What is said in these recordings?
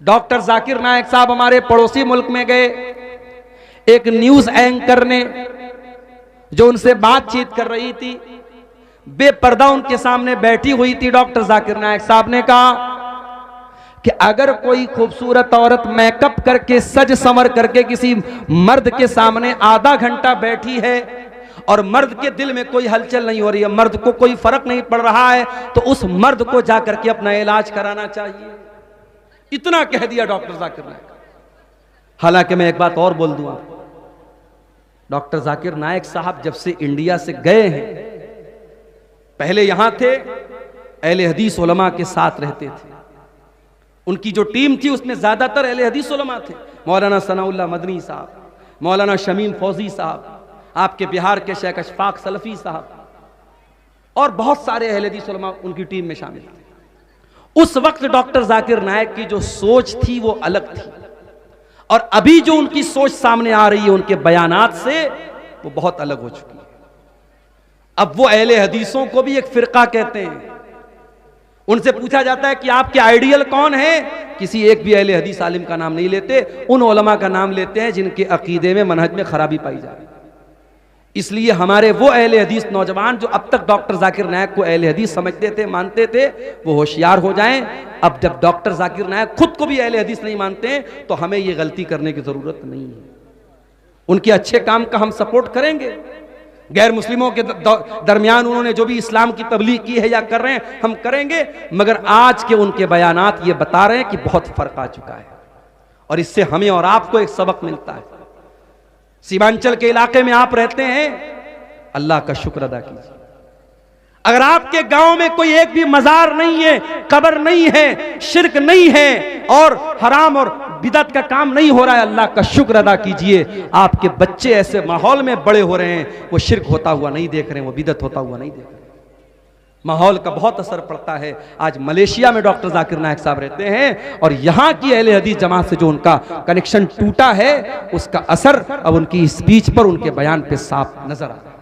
Doctor Zakir नायक साहब हमारे पड़ोसी मुल्क में गए, एक न्यूज एंकर ने जो उनसे बातचीत कर रही थी बेपर्दा उनके सामने बैठी हुई थी, डॉक्टर जाकिर नायक साहब ने कहा कि अगर कोई खूबसूरत औरत मेकअप करके सज संवर करके किसी मर्द के सामने आधा घंटा बैठी है और मर्द के दिल में कोई हलचल नहीं हो रही है, मर्द को कोई फर्क नहीं पड़ रहा है, तो उस मर्द को जाकर के अपना इलाज कराना चाहिए। इतना कह दिया डॉक्टर जाकिर नायक। हालांकि मैं एक बात और बोल दूं आपको, डॉक्टर जाकिर नायक साहब जब से इंडिया से गए हैं, पहले यहां थे, अहले हदीस उलमा के साथ रहते थे। उनकी जो टीम थी उसमें ज्यादातर अहले हदीस उलमा थे। मौलाना सनाउल्लाह मदनी साहब, मौलाना शमीम फौजी साहब, आपके बिहार के शेख अशफाक सलफी साहब और बहुत सारे अहले हदीस उलमा उनकी टीम में शामिल थे। उस वक्त डॉक्टर जाकिर नायक की जो सोच थी वो अलग थी, और अभी जो उनकी सोच सामने आ रही है उनके बयानात से, वो बहुत अलग हो चुकी है। अब वो अहले हदीसों को भी एक फिरका कहते हैं। उनसे पूछा जाता है कि आपके आइडियल कौन है, किसी एक भी अहले हदीस आलिम का नाम नहीं लेते, उन उलमा का नाम लेते हैं जिनके अकीदे में मनहज में खराबी पाई जा रही है। इसलिए हमारे वो अहले हदीस नौजवान जो अब तक डॉक्टर जाकिर नायक को अहले हदीस समझते थे, मानते थे, वो होशियार हो जाएं। अब जब डॉक्टर जाकिर नायक खुद को भी अहले हदीस नहीं मानते हैं तो हमें ये गलती करने की जरूरत नहीं है। उनके अच्छे काम का हम सपोर्ट करेंगे, गैर मुस्लिमों के दरमियान उन्होंने जो भी इस्लाम की तबलीग की है या कर रहे हैं हम करेंगे, मगर आज के उनके बयानात ये बता रहे हैं कि बहुत फर्क आ चुका है, और इससे हमें और आपको एक सबक मिलता है। सीमांचल के इलाके में आप रहते हैं, अल्लाह का शुक्र अदा कीजिए। अगर आपके गांव में कोई एक भी मजार नहीं है, कब्र नहीं है, शिरक नहीं है और हराम और बिदअत का काम नहीं हो रहा है, अल्लाह का शुक्र अदा कीजिए। आपके बच्चे ऐसे माहौल में बड़े हो रहे हैं, वो शिरक होता हुआ नहीं देख रहे हैं, वो बिदअत होता हुआ नहीं देख रहे हैं। माहौल का बहुत असर पड़ता है। आज मलेशिया में डॉक्टर जाकिर नायक साहब रहते हैं और यहां की अहले हदीस जमात से जो उनका कनेक्शन टूटा है, उसका असर अब उनकी स्पीच पर, उनके बयान पे साफ नजर आ रहा है।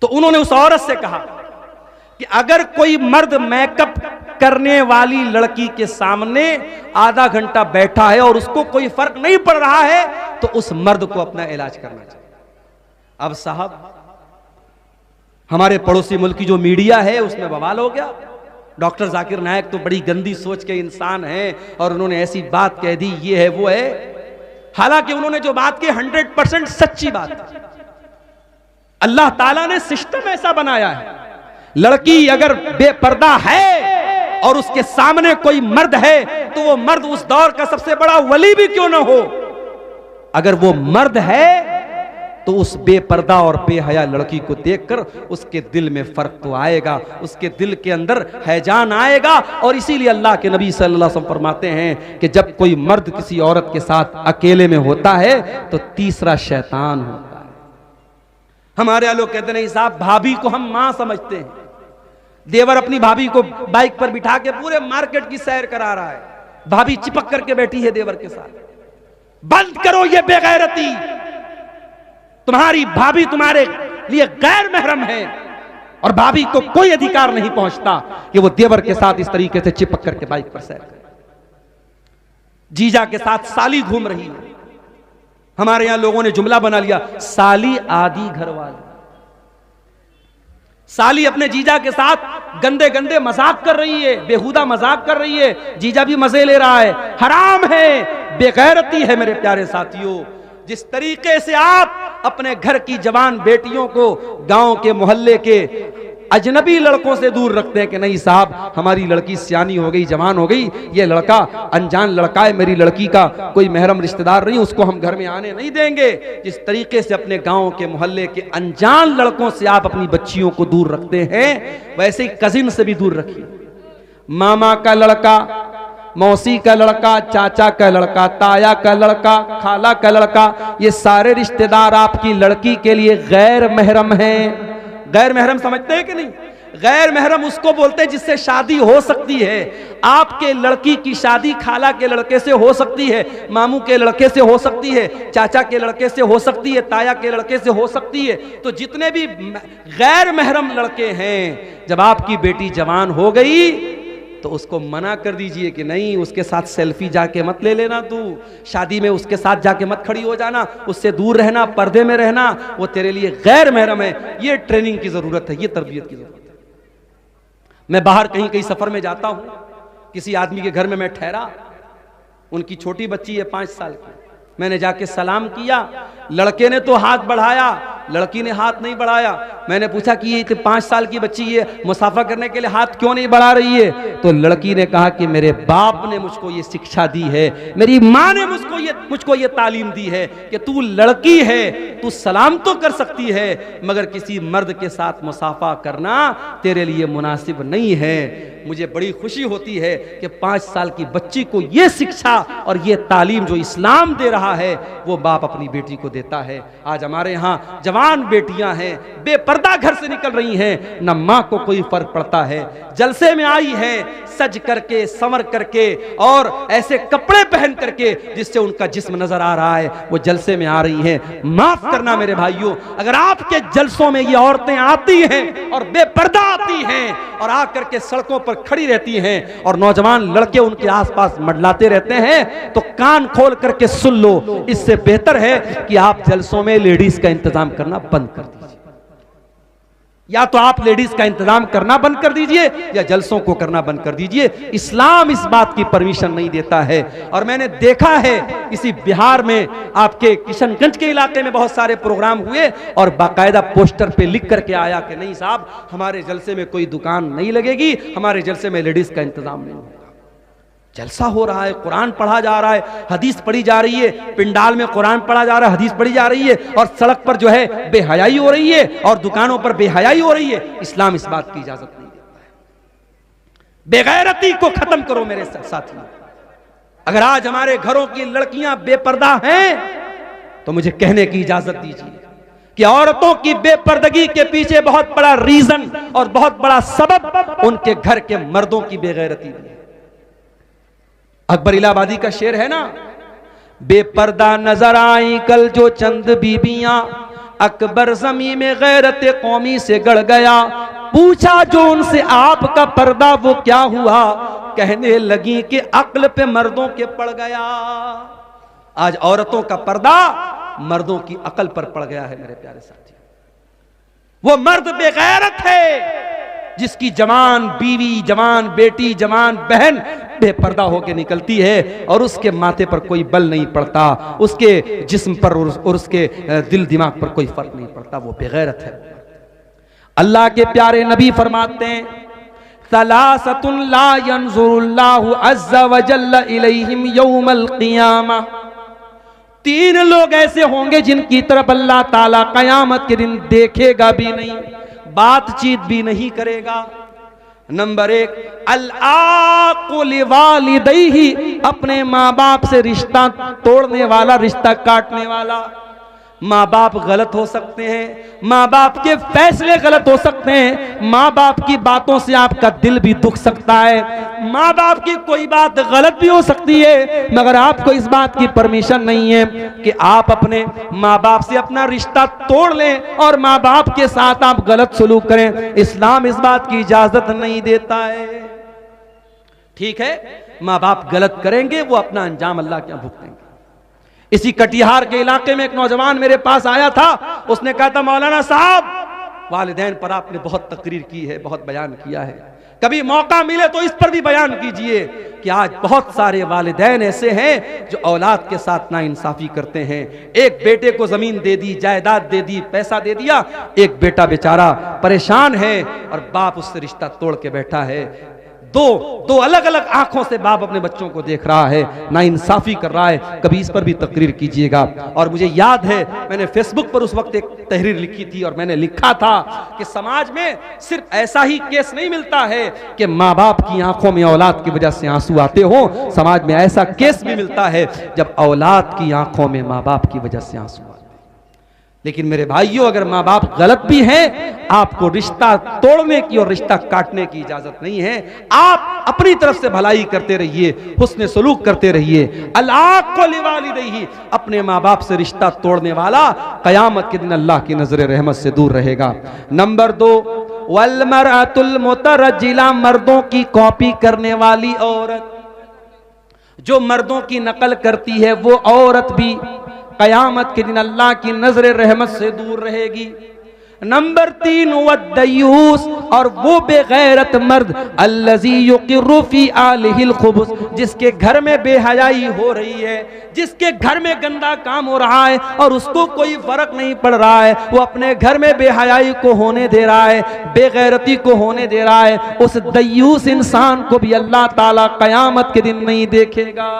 तो उन्होंने उस औरत से कहा कि अगर कोई मर्द मेकअप करने वाली लड़की के सामने आधा घंटा बैठा है और उसको कोई फर्क नहीं पड़ रहा है, तो उस मर्द को अपना इलाज करना चाहिए। अब साहब, हमारे पड़ोसी मुल्क की जो मीडिया है उसमें बवाल हो गया। डॉक्टर जाकिर नायक तो बड़ी गंदी सोच के इंसान हैं और उन्होंने ऐसी बात कह दी, ये है वो है। हालांकि उन्होंने जो बात की 100% सच्ची बात है। अल्लाह ताला ने सिस्टम ऐसा बनाया है, लड़की अगर बेपर्दा है और उसके सामने कोई मर्द है तो वो मर्द उस दौर का सबसे बड़ा वली भी क्यों ना हो, अगर वो मर्द है तो उस बेपर्दा और बेहया लड़की को देखकर उसके दिल में फर्क तो आएगा, उसके दिल के अंदर हैजान आएगा। और इसीलिए अल्लाह के नबी सल्लल्लाहु अलैहि वसल्लम फरमाते हैं कि जब कोई मर्द किसी औरत के साथ अकेले में होता है तो तीसरा शैतान होता है। हमारे यहाँ लोग कहते नहीं साहब, भाभी को हम मां समझते हैं। देवर अपनी भाभी को बाइक पर बिठा के पूरे मार्केट की सैर करा रहा है, भाभी चिपक करके बैठी है देवर के साथ। बंद करो ये बेगैरती, तुम्हारी भाभी तुम्हारे लिए गैर महरम है और भाभी को कोई अधिकार नहीं पहुंचता कि वो देवर के साथ इस तरीके से चिपक करके बाइक पर सैर करे। जीजा के साथ साली घूम रही है, हमारे यहां लोगों ने जुमला बना लिया, साली आधी घरवाली। साली अपने जीजा के साथ गंदे गंदे मजाक कर रही है, बेहुदा मजाक कर रही है, जीजा भी मजे ले रहा है। हराम है, बेगैरती है मेरे प्यारे साथियों। जिस तरीके से आप अपने घर की जवान बेटियों को गांव के मोहल्ले के अजनबी लड़कों से दूर रखते हैं कि नहीं साहब हमारी लड़की सियानी हो गई, जवान हो गई, ये लड़का अनजान लड़का है, मेरी लड़की का कोई महरम रिश्तेदार नहीं, उसको हम घर में आने नहीं देंगे। जिस तरीके से अपने गांव के मोहल्ले के अनजान लड़कों से आप अपनी बच्चियों को दूर रखते हैं, वैसे ही कजिन से भी दूर रखिए। मामा का लड़का, मौसी का लड़का, चाचा का लड़का, ताया का लड़का, खाला का लड़का, ये सारे रिश्तेदार आपकी लड़की के लिए गैर महरम हैं। गैर महरम समझते हैं कि नहीं? गैर महरम उसको बोलते हैं जिससे शादी हो सकती है। आपके लड़की की शादी खाला के लड़के से हो सकती है, मामू के लड़के से हो सकती है, चाचा के लड़के से हो सकती है, ताया के लड़के से हो सकती है। तो जितने भी गैर महरम लड़के हैं, जब आपकी बेटी जवान हो गई तो उसको मना कर दीजिए कि नहीं, उसके साथ सेल्फी जाके मत ले लेना, तू शादी में उसके साथ जाके मत खड़ी हो जाना, उससे दूर रहना, पर्दे में रहना, वो तेरे लिए गैर महरम है। ये ट्रेनिंग की जरूरत है, ये तरबियत की जरूरत है। मैं बाहर कहीं कहीं सफर में जाता हूं, किसी आदमी के घर में मैं ठहरा, उनकी छोटी बच्ची है 5 साल की, मैंने जाके सलाम किया, लड़के ने तो हाथ बढ़ाया, लड़की ने हाथ नहीं बढ़ाया। मैंने पूछा कि ये 5 साल की बच्ची है, मुसाफा करने के लिए हाथ क्यों नहीं बढ़ा रही है? तो लड़की ने कहा कि मेरे बाप ने मुझको ये शिक्षा दी है, मेरी माँ ने मुझको ये तालीम दी है कि तू लड़की है, तू सलाम तो कर सकती है, मगर किसी मर्द के साथ मुसाफा करना तेरे लिए मुनासिब नहीं है। मुझे बड़ी खुशी होती है कि 5 साल की बच्ची को ये शिक्षा और ये तालीम जो इस्लाम दे रहा है वो बाप अपनी बेटी को देता है। आज हमारे यहाँ जवान बेटियां हैं, बेपर्दा घर से निकल रही हैं, न माँ को कोई फर्क पड़ता है, जलसे में आई है सज करके संवर करके और ऐसे कपड़े पहन करके जिससे उनका जिस्म नजर आ रहा है, वो जलसे में आ रही हैं। माफ करना मेरे भाइयों, अगर आपके जलसों में ये औरतें आती हैं और बेपर्दा आती हैं और आकर के सड़कों पर खड़ी रहती हैं और नौजवान लड़के उनके आसपास मंडलाते रहते हैं, तो कान खोल करके सुन लो। इससे बेहतर है कि आप जलसों में लेडीज का इंतजाम करना बंद कर दीजिए, या तो आप लेडीज का इंतजाम करना बंद कर दीजिए या जलसों को करना बंद कर दीजिए। इस्लाम इस बात की परमिशन नहीं देता है। और मैंने देखा है इसी बिहार में आपके किशनगंज के इलाके में बहुत सारे प्रोग्राम हुए और बाकायदा पोस्टर पे लिख करके आया कि नहीं साहब, हमारे जलसे में कोई दुकान नहीं लगेगी, हमारे जलसे में लेडीज का इंतजाम नहीं होगा। जलसा हो रहा है, कुरान पढ़ा जा रहा है, हदीस पढ़ी जा रही है, पिंडाल में कुरान पढ़ा जा रहा है, हदीस पढ़ी जा रही है, और सड़क पर जो है बेहयाई हो रही है और दुकानों पर बेहयाई हो रही है। इस्लाम इस बात की इजाजत नहीं देता है। बेगैरती को खत्म करो मेरे साथियों। अगर आज हमारे घरों की लड़कियां बेपर्दा हैं तो मुझे कहने की इजाजत दीजिए कि औरतों की बेपर्दगी के पीछे बहुत बड़ा रीजन और बहुत बड़ा सबब उनके घर के मर्दों की बेगैरती है। अकबर इलाहाबादी का शेर है ना, बेपर्दा नजर आई कल जो चंद बीबियां, अकबर ज़मीं में गैरत कौमी से गड़ गया, पूछा जो उनसे आपका पर्दा वो क्या हुआ, कहने लगी कि अक्ल पे मर्दों के पड़ गया। आज औरतों का पर्दा मर्दों की अकल पर पड़ गया है मेरे प्यारे साथी। वो मर्द बेगैरत है जिसकी जवान बीवी, जवान बेटी, जवान बहन बेपर्दा होकर निकलती है और उसके माथे पर कोई बल नहीं पड़ता, उसके जिस्म पर और उसके दिल दिमाग पर कोई फर्क नहीं पड़ता, वो बेगैरत है। अल्लाह के प्यारे नबी फरमाते हैं, सलासतुन ला यंजुरुल्लाहु अज़्ज़ा व जल्ला इलैहिम यौमल क़ियामा। 3 लोग ऐसे होंगे जिनकी तरफ अल्लाह ताला कयामत के दिन देखेगा भी नहीं, बातचीत भी नहीं करेगा। नंबर 1, अल-आक़ु लिवालिदैहि, अपने माँ बाप से रिश्ता तोड़ने वाला, रिश्ता काटने वाला। माँ बाप गलत हो सकते हैं, माँ बाप के फैसले गलत हो सकते हैं, माँ बाप की बातों से आपका दिल भी दुख सकता है, माँ बाप की कोई बात गलत भी हो सकती है, मगर आपको इस बात की परमिशन नहीं है कि आप अपने माँ बाप से अपना रिश्ता तोड़ लें और माँ बाप के साथ आप गलत सलूक करें। इस्लाम इस बात की इजाजत नहीं देता है। ठीक है, माँ बाप गलत करेंगे, वो अपना अंजाम अल्लाह के यहाँ भुगतेंगे। इसी कटिहार के इलाके में एक नौजवान मेरे पास आया था, उसने कहा था मौलाना साहब, वालिदैन पर आपने बहुत तकरीर की है, बहुत बयान किया है, कभी मौका मिले तो इस पर भी बयान कीजिए कि आज बहुत सारे वालिदैन ऐसे हैं जो औलाद के साथ नाइंसाफी करते हैं। एक बेटे को जमीन दे दी, जायदाद दे दी, पैसा दे दिया, एक बेटा बेचारा परेशान है और बाप उससे रिश्ता तोड़ के बैठा है। दो अलग अलग आंखों से बाप अपने बच्चों को देख रहा है, नाइंसाफी कर रहा है। कभी इस पर भी तकरीर कीजिएगा। और मुझे याद है मैंने फेसबुक पर उस वक्त एक तहरीर लिखी थी और मैंने लिखा था कि समाज में सिर्फ ऐसा ही केस नहीं मिलता है कि माँ बाप की आंखों में औलाद की वजह से आंसू आते हो, समाज में ऐसा केस भी मिलता है जब औलाद की आंखों में माँ बाप की वजह से आंसू आते हैं। लेकिन मेरे भाइयों, अगर माँ बाप गलत भी हैं, आपको रिश्ता तोड़ने की और रिश्ता काटने की इजाजत नहीं है। आप अपनी तरफ से भलाई करते रहिए, हुस्न सलूक करते रहिए। अल-आक़ु लिवालिदैहि, अपने माँ बाप से रिश्ता तोड़ने वाला कयामत के दिन अल्लाह की नजर रहमत से दूर रहेगा। नंबर 2, वल्मरअतुल मुतरज्जिला, मर्दों की कॉपी करने वाली औरत, जो मर्दों की नकल करती है वो औरत भी कयामत के दिन अल्लाह की नजर रहमत से दूर रहेगी। नंबर 3 वद्दयूस, और वो बेगैरत मर्द अल्लज़ी युक़िर्रु फ़ी आलिहिल खुबुस, जिसके घर में बेहयाई हो रही है, जिसके घर में गंदा काम हो रहा है और उसको कोई फर्क नहीं पड़ रहा है, वो अपने घर में बेहयाई को होने दे रहा है, बेगैरती को होने दे रहा है, उस दयूस इंसान को भी अल्लाह ताला कयामत के दिन नहीं देखेगा।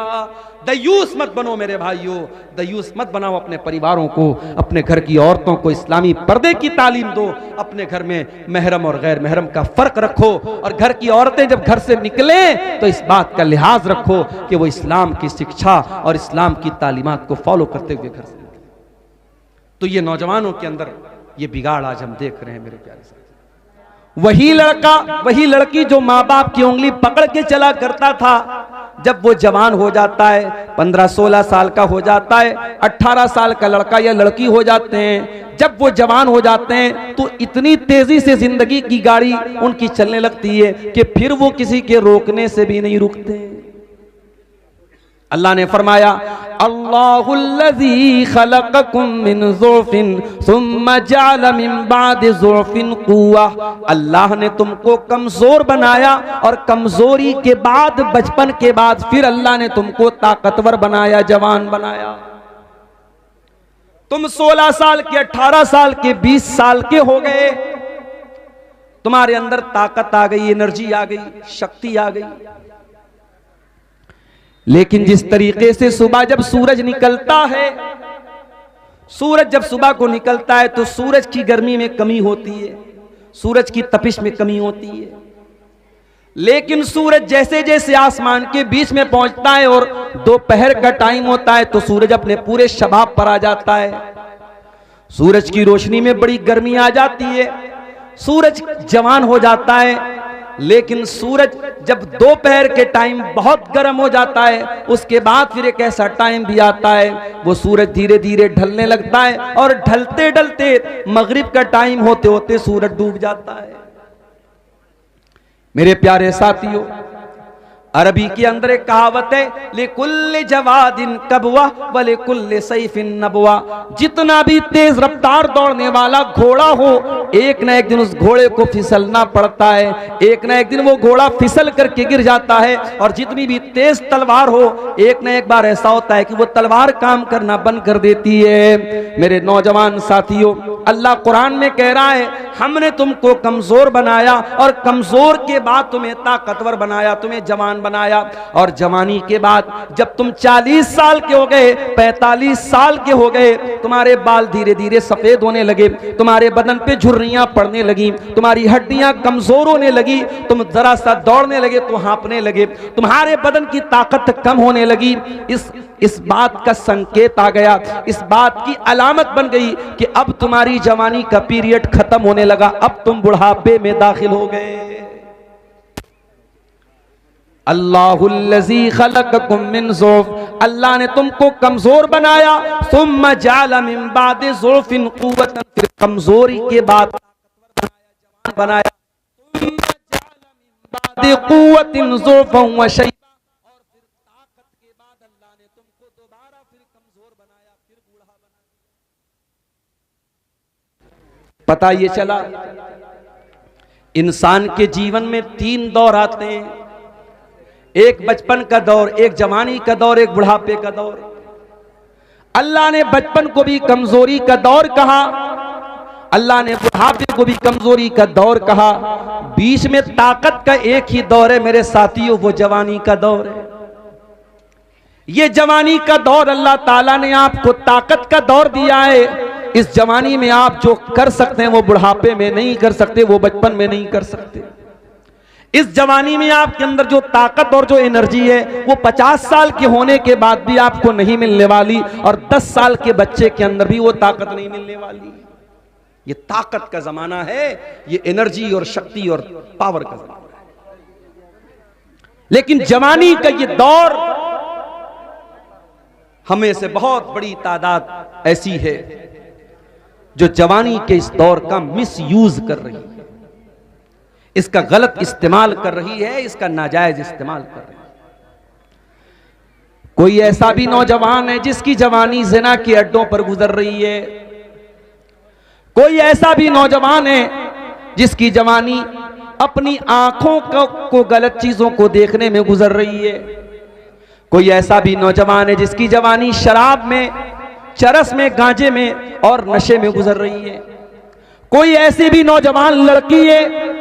दयूस मत बनो मेरे भाइयों, दयूस मत बनाओ अपने परिवारों को, अपने घर की औरतों को इस्लामी पर्दे की तालीम दो, अपने घर में महरम और गैर महरम का फर्क रखो, और घर की औरतें जब घर से निकले तो इस बात का लिहाज रखो कि वो इस्लाम की शिक्षा और इस्लाम की तालीमात को फॉलो करते हुए घर से निकले। तो ये नौजवानों के अंदर ये बिगाड़ आज हम देख रहे हैं मेरे प्यारे साथी। वही लड़का वही लड़की जो माँ बाप की उंगली पकड़ के चला करता था, जब वो जवान हो जाता है, 15-16 साल का हो जाता है, 18 साल का लड़का या लड़की हो जाते हैं, जब वो जवान हो जाते हैं तो इतनी तेजी से जिंदगी की गाड़ी उनकी चलने लगती है कि फिर वो किसी के रोकने से भी नहीं रुकते। अल्लाह ने फरमाया अल्लाहुल्लज़ी खलक़कुम मिन ज़ुअफ़िन सुम्मा जअल मिन बादि ज़ुअफ़िन क़ुव्वा, अल्लाह ने तुमको कमजोर बनाया और कमजोरी के बाद, बचपन के बाद फिर अल्लाह ने तुमको ताकतवर बनाया, जवान बनाया। तुम 16 साल के, 18 साल के, 20 साल के हो गए, तुम्हारे अंदर ताकत आ गई, एनर्जी आ गई, शक्ति आ गई। लेकिन जिस तरीके से सुबह जब सूरज निकलता है, सूरज जब सुबह को निकलता है तो सूरज की गर्मी में कमी होती है, सूरज की तपिश में कमी होती है, लेकिन सूरज जैसे जैसे आसमान के बीच में पहुंचता है और दोपहर का टाइम होता है तो सूरज अपने पूरे शबाब पर आ जाता है। सूरज की रोशनी में बड़ी गर्मी आ जाती है, सूरज जवान हो जाता है। लेकिन सूरज जब दोपहर के टाइम बहुत गर्म हो जाता है, उसके बाद फिर एक ऐसा टाइम भी आता है, वो सूरज धीरे धीरे ढलने लगता है और ढलते ढलते मगरिब का टाइम होते होते सूरज डूब जाता है। मेरे प्यारे साथियों, अरबी के अंदर एक कहावत है, लिकुल्ल जवादिन कबवा व लिकुल्ल सैफिन नबवा, जितना भी तेज रफ्तार दौड़ने वाला घोड़ा हो, एक ना एक दिन उस घोड़े को फिसलना पड़ता है, एक ना एक दिन वो घोड़ा फिसल करके गिर जाता है। और जितनी भी तेज तलवार हो, एक ना एक बार ऐसा होता है कि वो तलवार काम करना बंद कर देती है। मेरे नौजवान साथियों, अल्लाह कुरान में कह रहा है, हमने तुमको कमजोर बनाया और कमजोर के बाद तुम्हें ताकतवर बनाया, तुम्हें जवान बनाया, और जवानी के बाद जब तुम 40 साल के हो गए, 45 साल के हो गए, तुम्हारे बाल धीरे धीरे सफेद होने लगे, तुम्हारे बदन पे झुर्रियां पड़ने लगी, तुम्हारी हड्डियां कमजोर होने लगी, तुम जरा सा दौड़ने लगे तो हाँफने लगे, तुम्हारे बदन की ताकत कम होने लगी। इस बात का संकेत आ गया, इस बात की अलामत बन गई कि अब तुम्हारी जवानी का पीरियड खत्म होने लगा, अब तुम बुढ़ापे में दाखिल हो गए। अल्लाहुल्लज़ी खलक़कुम मिन ज़ुअफ़, अल्लाह ने तुमको कमजोर बनाया, सुम्मा जअल मिन बादि ज़ुअफ़िन क़ुव्वतन, फिर कमजोरी के बाद जवान बनाया, सुम्मा जअल मिन बादि क़ुव्वतिन ज़ुअफ़न व शैबा, और फिर ताकत के बाद अल्लाह ने तुमको दोबारा फिर कमजोर बनाया, फिर बूढ़ा बनाया। पता ये चला इंसान के जीवन में 3 दौर आते हैं, एक बचपन का दौर, एक जवानी का दौर, एक बुढ़ापे का दौर। अल्लाह ने बचपन को भी कमजोरी का दौर कहा, अल्लाह ने बुढ़ापे को भी कमजोरी का दौर कहा, बीच में ताकत का एक ही दौर है मेरे साथियों, वो जवानी का दौर है। ये जवानी का दौर अल्लाह ताला ने आपको ताकत का दौर दिया है। इस जवानी में आप जो कर सकते हैं वो बुढ़ापे में नहीं कर सकते, वो बचपन में नहीं कर सकते। इस जवानी में आपके अंदर जो ताकत और जो एनर्जी है वो 50 साल के होने के बाद भी आपको नहीं मिलने वाली, और 10 साल के बच्चे के अंदर भी वो ताकत नहीं मिलने वाली। ये ताकत का जमाना है, ये एनर्जी और शक्ति और पावर का जमाना है। लेकिन जवानी का ये दौर, हमें से बहुत बड़ी तादाद ऐसी है जो जवानी के इस दौर का मिस यूज कर रही है। इसका गलत इस्तेमाल कर रही है, इसका नाजायज इस्तेमाल कर रही है। कोई ऐसा भी नौजवान है जिसकी जवानी ज़िना के अड्डों पर गुजर रही है। कोई ऐसा भी नौजवान है जिसकी जवानी अपनी आंखों को गलत चीजों को देखने में गुजर रही है। कोई ऐसा भी नौजवान है जिसकी जवानी शराब में, चरस में, गांजे में और नशे में गुजर रही है। कोई ऐसी भी नौजवान लड़की है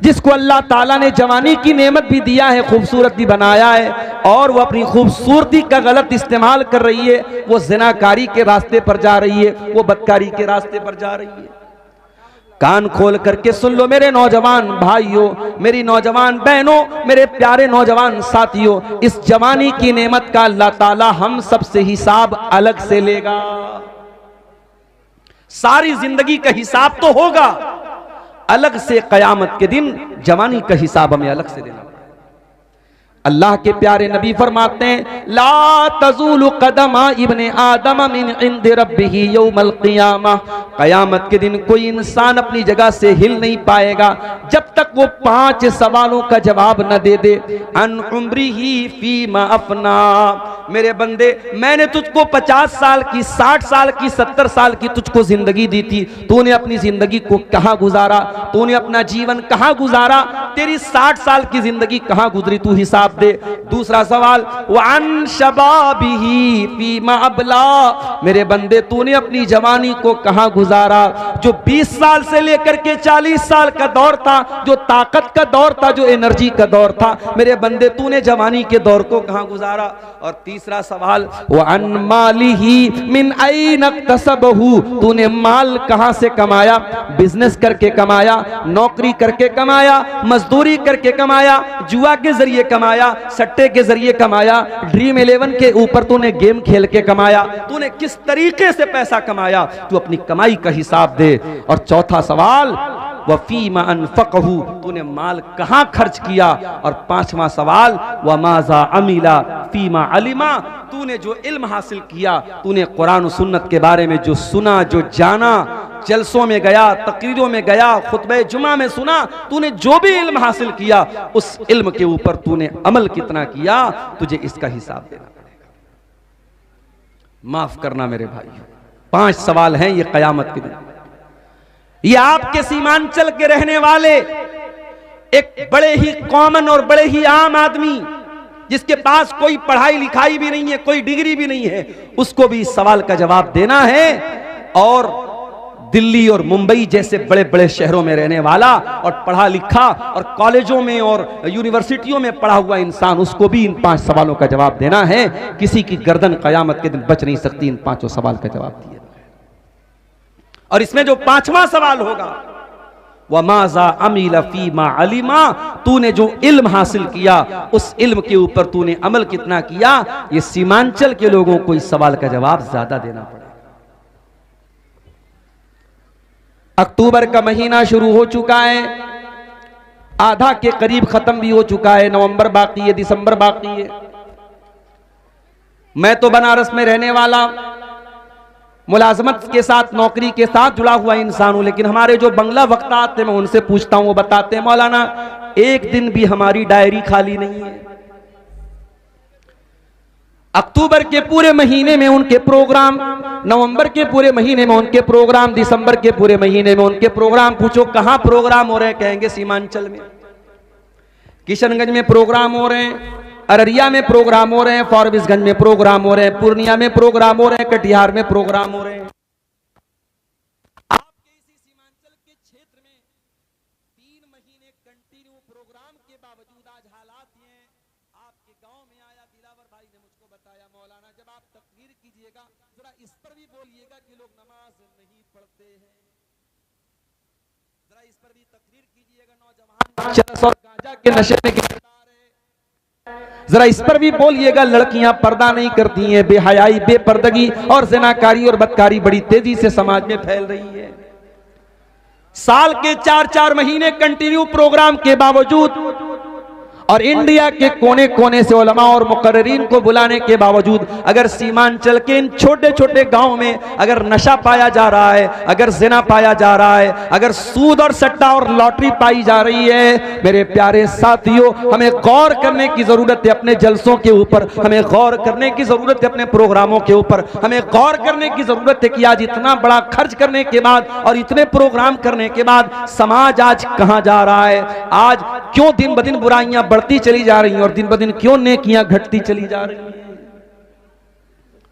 जिसको अल्लाह ताला ने जवानी की नेमत भी दिया है, खूबसूरत भी बनाया है, और वो अपनी खूबसूरती का गलत इस्तेमाल कर रही है। वो ज़िनाकारी के रास्ते पर जा रही है, वो बदकारी के रास्ते पर जा रही है। कान खोल करके सुन लो मेरे नौजवान भाइयों, मेरी नौजवान बहनों, मेरे प्यारे नौजवान साथियों, इस जवानी की नेमत का अल्लाह ताला हम सबसे हिसाब अलग से लेगा। सारी जिंदगी का हिसाब तो होगा, अलग से कयामत के दिन जवानी का हिसाब हमें अलग से देना पड़ेगा। अल्लाह के प्यारे नबी फरमाते हैं, ला तज़ूलु क़दमा इब्ने आदम मिन इंदि रब्बिही यौमल क़ियामा। कयामत के दिन कोई इंसान अपनी जगह से हिल नहीं पाएगा जब तक वो 5 सवालों का जवाब न दे दे। अन उम्रिही फीमा अफना, मेरे बंदे मैंने तुझको 50 साल की, 60 साल की, 70 साल की तुझको जिंदगी दी थी, तूने अपनी जिंदगी को कहां गुजारा, तूने अपना जीवन कहां गुजारा, तेरी 60 साल की जिंदगी कहां गुजरी, तू हिसाब दे। दूसरा सवाल, वन शबाबिही फीमा अबला, मेरे बंदे तूने अपनी जवानी को कहां गुजारा, जो 20 साल से लेकर के 40 साल का दौर था, जो ताकत का दौर था, जो एनर्जी का दौर था, मेरे बंदे तूने जवानी के दौर को कहां गुजारा। और तीसरा सवाल, वन मालिही मिन ऐन इक्तसबहू, तूने माल कहां से कमाया, बिजनेस करके कमाया, नौकरी करके कमाया, मजदूरी करके कमाया, जुआ के जरिए कमाया, सट्टे के जरिए कमाया, ड्रीम 11 के ऊपर तूने गेम खेल के कमाया, तूने किस तरीके से पैसा कमाया, तू अपनी कमाई का हिसाब दे। और चौथा सवाल, वफीमा अनफकहू, तूने माल कहां खर्च किया। और 5वां सवाल, वमाजा अमिला फीमा अलिमा, तूने जो इल्म हासिल किया, तूने कुरान और सुन्नत के बारे में जो सुना, जो जाना, जलसों में गया, तकरीरों में गया, खुतबे जुमा में सुना, तूने जो भी इल्म हासिल किया, उस इल्म के ऊपर तूने अमल कितना किया, तुझे इसका हिसाब देना पड़ेगा। माफ करना मेरे भाई, 5 सवाल हैं ये कयामत के दिन। ये आपके सीमांचल के रहने वाले एक बड़े ही कॉमन और बड़े ही आम आदमी, जिसके पास कोई पढ़ाई लिखाई भी नहीं है, कोई डिग्री भी नहीं है, उसको भी इस सवाल का जवाब देना है। और दिल्ली और मुंबई जैसे बड़े बड़े शहरों में रहने वाला और पढ़ा लिखा और कॉलेजों में और यूनिवर्सिटियों में पढ़ा हुआ इंसान, उसको भी इन 5 सवालों का जवाब देना है। किसी की गर्दन कयामत के दिन बच नहीं सकती इन 5 सवाल का जवाब दिए। और इसमें जो 5वां सवाल होगा, वमाजा अमिला फीमा अलिमा, तूने जो इल्म हासिल किया, उस इल्म के ऊपर तूने अमल कितना किया। ये सीमांचल के लोगों को इस सवाल का जवाब ज्यादा देना पड़ेगा। अक्टूबर का महीना शुरू हो चुका है, आधा के करीब खत्म भी हो चुका है, नवंबर बाकी है, दिसंबर बाकी है। मैं तो बनारस में रहने वाला, मुलाजमत के साथ, नौकरी के साथ जुड़ा हुआ इंसान हूं, लेकिन हमारे जो बंगला वक्ता आते हैं, मैं उनसे पूछता हूं, वो बताते हैं, मौलाना एक दिन भी हमारी डायरी खाली नहीं है। अक्टूबर के पूरे महीने में उनके प्रोग्राम, नवंबर के पूरे महीने में उनके प्रोग्राम, दिसंबर के पूरे महीने में उनके प्रोग्राम। पूछो कहां प्रोग्राम हो रहे हैं, कहेंगे सीमांचल में, किशनगंज में प्रोग्राम हो रहे हैं, अररिया में प्रोग्राम हो रहे हैं, फॉरबिसगंज में प्रोग्राम हो रहे हैं, पूर्णिया में प्रोग्राम हो रहे हैं, कटिहार में प्रोग्राम हो रहे हैं। आपके इसी सीमांचल के क्षेत्र में 3 महीने कंटिन्यू प्रोग्राम के बावजूद आज हालात ये हैं। आपके गांव में आया, दिलावर भाई ने मुझको बताया, मौलाना जब आप तकरीर कीजिएगा जरा इस पर भी बोलिएगा कि लोग नमाज नहीं पढ़ते हैं, जरा इस पर भी तकरीर कीजिएगा, नौजवान चरस और गांजा के नशे में गिरफ्तार है, जरा इस पर भी बोलिएगा, लड़कियां पर्दा नहीं करती हैं, बेहयाई, बेपर्दगी और ज़िनाकारी और बदकारी बड़ी तेजी से समाज में फैल रही है। साल के 4-4 महीने कंटिन्यू प्रोग्राम के बावजूद और इंडिया के कोने कोने से उलमा और मुकर्रिरीन को बुलाने के बावजूद अगर सीमांचल के इन छोटे छोटे गांव में अगर नशा पाया जा रहा है, अगर जिना पाया जा रहा है, अगर सूद और सट्टा और लॉटरी पाई जा रही है, मेरे प्यारे साथियों, हमें गौर करने की जरूरत है अपने जलसों के ऊपर, हमें गौर करने की जरूरत है अपने प्रोग्रामों के ऊपर, हमें गौर करने की जरूरत है कि आज इतना बड़ा खर्च करने के बाद और इतने प्रोग्राम करने के बाद समाज आज कहां जा रहा है। आज क्यों दिन ब दिन बुराइयां बढ़ती चली जा रही हैं और दिन ब दिन क्यों नेकियां घटती चली जा रही हैं।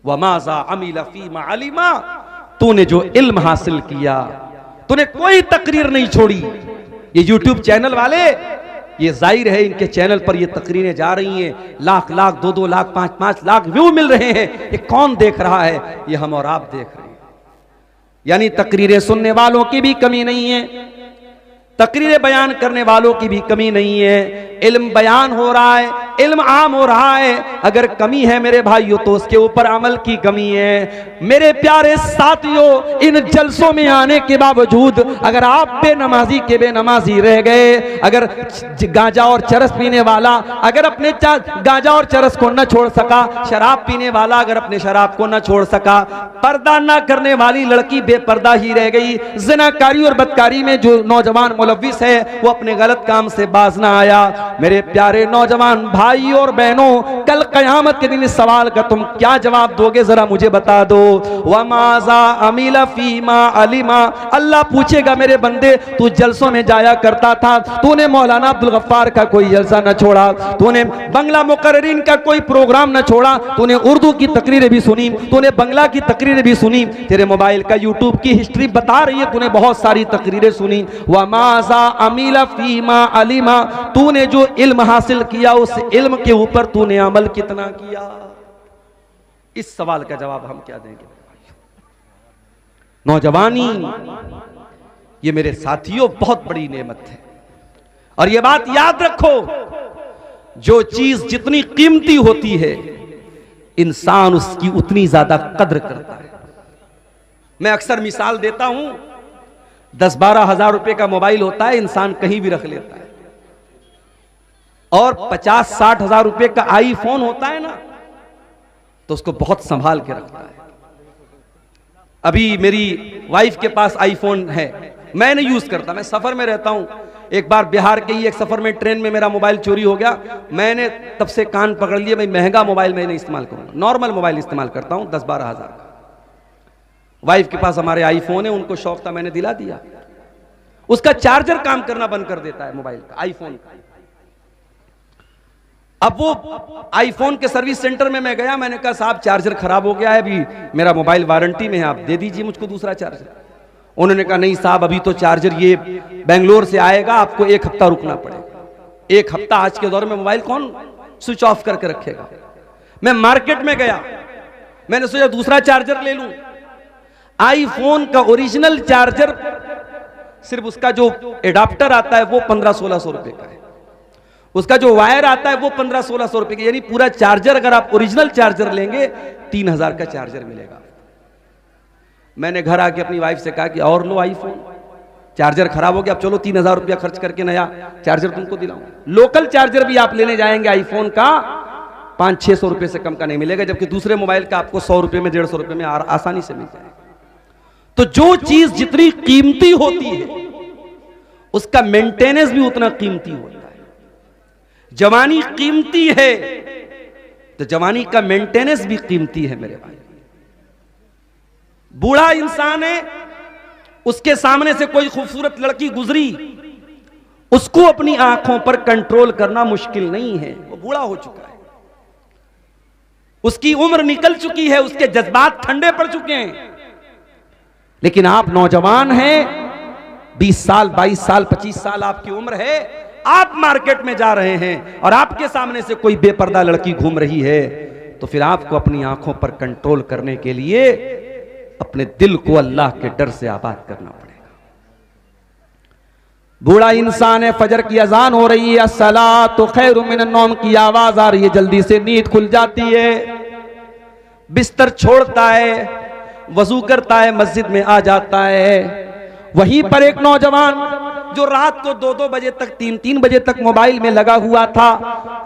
वमाज़ा अमिला फीमा अलिमा, तूने जो इल्म हासिल किया, तूने कोई तकरीर नहीं छोड़ी। ये यूट्यूब चैनल वाले, ये जाहिर है इनके चैनल पर ये तकरीरें जा रही हैं, लाख लाख, 2-2 लाख, 5-5 लाख व्यू मिल रहे हैं। ये कौन देख रहा है? ये हम और आप देख रहे हैं। यानी तकरीरें सुनने वालों की भी कमी नहीं है, तकरीरें बयान करने वालों की भी कमी नहीं है। इल्म बयान हो रहा है, इल्म आम हो रहा है। अगर कमी है मेरे भाइयों तो उसके ऊपर अमल की कमी है। मेरे प्यारे साथियों, इन जलसों में आने के बावजूद अगर आप बेनमाजी के बेनमाजी रह गए, अगर गांजा और चरस पीने वाला अगर अपने गांजा और चरस को न छोड़ सका, शराब पीने वाला अगर अपने शराब को न छोड़ सका, पर्दा न करने वाली लड़की बेपर्दा ही रह गई, ज़िनाकारी और बदकारी में जो नौजवान मुलव्विस है वो अपने गलत काम से बाज ना आया। मेरे प्यारे नौजवान भाई और बहनों, कल कयामत के दिन इस सवाल का तुम क्या जवाब दोगे जरा मुझे बता दो। वमाज़ा अमिला फीमा अलिमा, अल्लाह पूछेगा मेरे बंदे तू जलसों में जाया करता था, तूने मौलाना अब्दुल गफ्फार का कोई जलसा न छोड़ा, तूने बंगला मुकर्रिरीन का कोई प्रोग्राम न छोड़ा, तूने उर्दू की तकरीरें भी सुनी, तूने बंगला की तकरीरें भी सुनी, तेरे मोबाइल का यूट्यूब की हिस्ट्री बता रही है तूने बहुत सारी तकरीरें सुनी। वमाज़ा अमिला फीमा अलिमा, तूने जो इल्म हासिल किया उस इल्म के ऊपर तूने अमल कितना किया? इस सवाल का जवाब हम क्या देंगे? नौजवानी ये मेरे साथियों बहुत बड़ी नेमत है, और ये बात याद रखो, जो चीज जितनी कीमती होती है इंसान उसकी उतनी ज्यादा कद्र करता है। मैं अक्सर मिसाल देता हूं, 10-12 हजार रुपए का मोबाइल होता है, इंसान कहीं भी रख लेता है, और 50-60 हजार रुपए का आईफोन होता है ना, तो उसको बहुत संभाल के रखता है। अभी मेरी वाइफ के पास आईफोन है, मैं नहीं यूज करता, मैं सफर में रहता हूं। एक बार बिहार के ही एक सफर में ट्रेन में मेरा मोबाइल चोरी हो गया, मैंने तब से कान पकड़ लिए, भाई महंगा मोबाइल मैं नहीं इस्तेमाल करूंगा, नॉर्मल मोबाइल इस्तेमाल करता हूं 10-12 हजार का। वाइफ के पास हमारे आईफोन है, उनको शौक था, मैंने दिला दिया। उसका चार्जर काम करना बंद कर देता है मोबाइल का, आईफोन का। अब वो आईफोन के सर्विस सेंटर में मैं गया, मैंने कहा साहब चार्जर खराब हो गया है, अभी मेरा मोबाइल वारंटी में है, आप दे दीजिए मुझको दूसरा चार्जर। उन्होंने कहा नहीं साहब अभी तो चार्जर ये बेंगलोर से आएगा, आपको 1 हफ्ता रुकना पड़ेगा। 1 हफ्ता आज के दौर में मोबाइल कौन स्विच ऑफ करके रखेगा। मैं मार्केट में गया, मैंने सोचा दूसरा चार्जर ले लूं। आईफोन का ओरिजिनल चार्जर सिर्फ उसका जो एडाप्टर आता है वो 1500-1600 रुपए का है, उसका जो वायर आता है वो 1500-1600 रुपए का, यानी पूरा चार्जर अगर आप ओरिजिनल चार्जर लेंगे 3000 का चार्जर मिलेगा। मैंने घर आके अपनी वाइफ से कहा कि और लो आईफोन, चार्जर खराब हो गया, अब चलो 3000 रुपया खर्च करके नया चार्जर तुमको दिलाऊं। लोकल चार्जर भी आप लेने जाएंगे आईफोन का 500-600 रुपए से कम का नहीं मिलेगा, जबकि दूसरे मोबाइल का आपको 100 रुपए में 150 रुपए में आसानी से मिल जाएगा। तो जो चीज जितनी कीमती होती है उसका मेंटेनेंस भी उतना कीमती होता है। जवानी कीमती है तो जवानी का मेंटेनेंस भी कीमती है मेरे भाई। बूढ़ा इंसान है, उसके सामने से कोई खूबसूरत लड़की गुजरी, उसको अपनी आंखों पर कंट्रोल करना मुश्किल नहीं है, वो बूढ़ा हो चुका है, उसकी उम्र निकल चुकी है, उसके जज्बात ठंडे पड़ चुके हैं। लेकिन आप नौजवान हैं, 20 साल 22 साल 25 साल आपकी उम्र है, आप मार्केट में जा रहे हैं और आपके सामने से कोई बेपर्दा लड़की घूम रही है, तो फिर आपको अपनी आंखों पर कंट्रोल करने के लिए अपने दिल को अल्लाह के डर से आबाद करना पड़ेगा। बूढ़ा इंसान है, फजर की अजान हो रही है, अस्सलातु खैरुम मिनन नौम की आवाज आ रही है, जल्दी से नींद खुल जाती है, बिस्तर छोड़ता है, वजू करता है, मस्जिद में आ जाता है। वहीं पर एक नौजवान जो रात को 2-2 बजे तक 3-3 बजे तक मोबाइल में लगा हुआ था,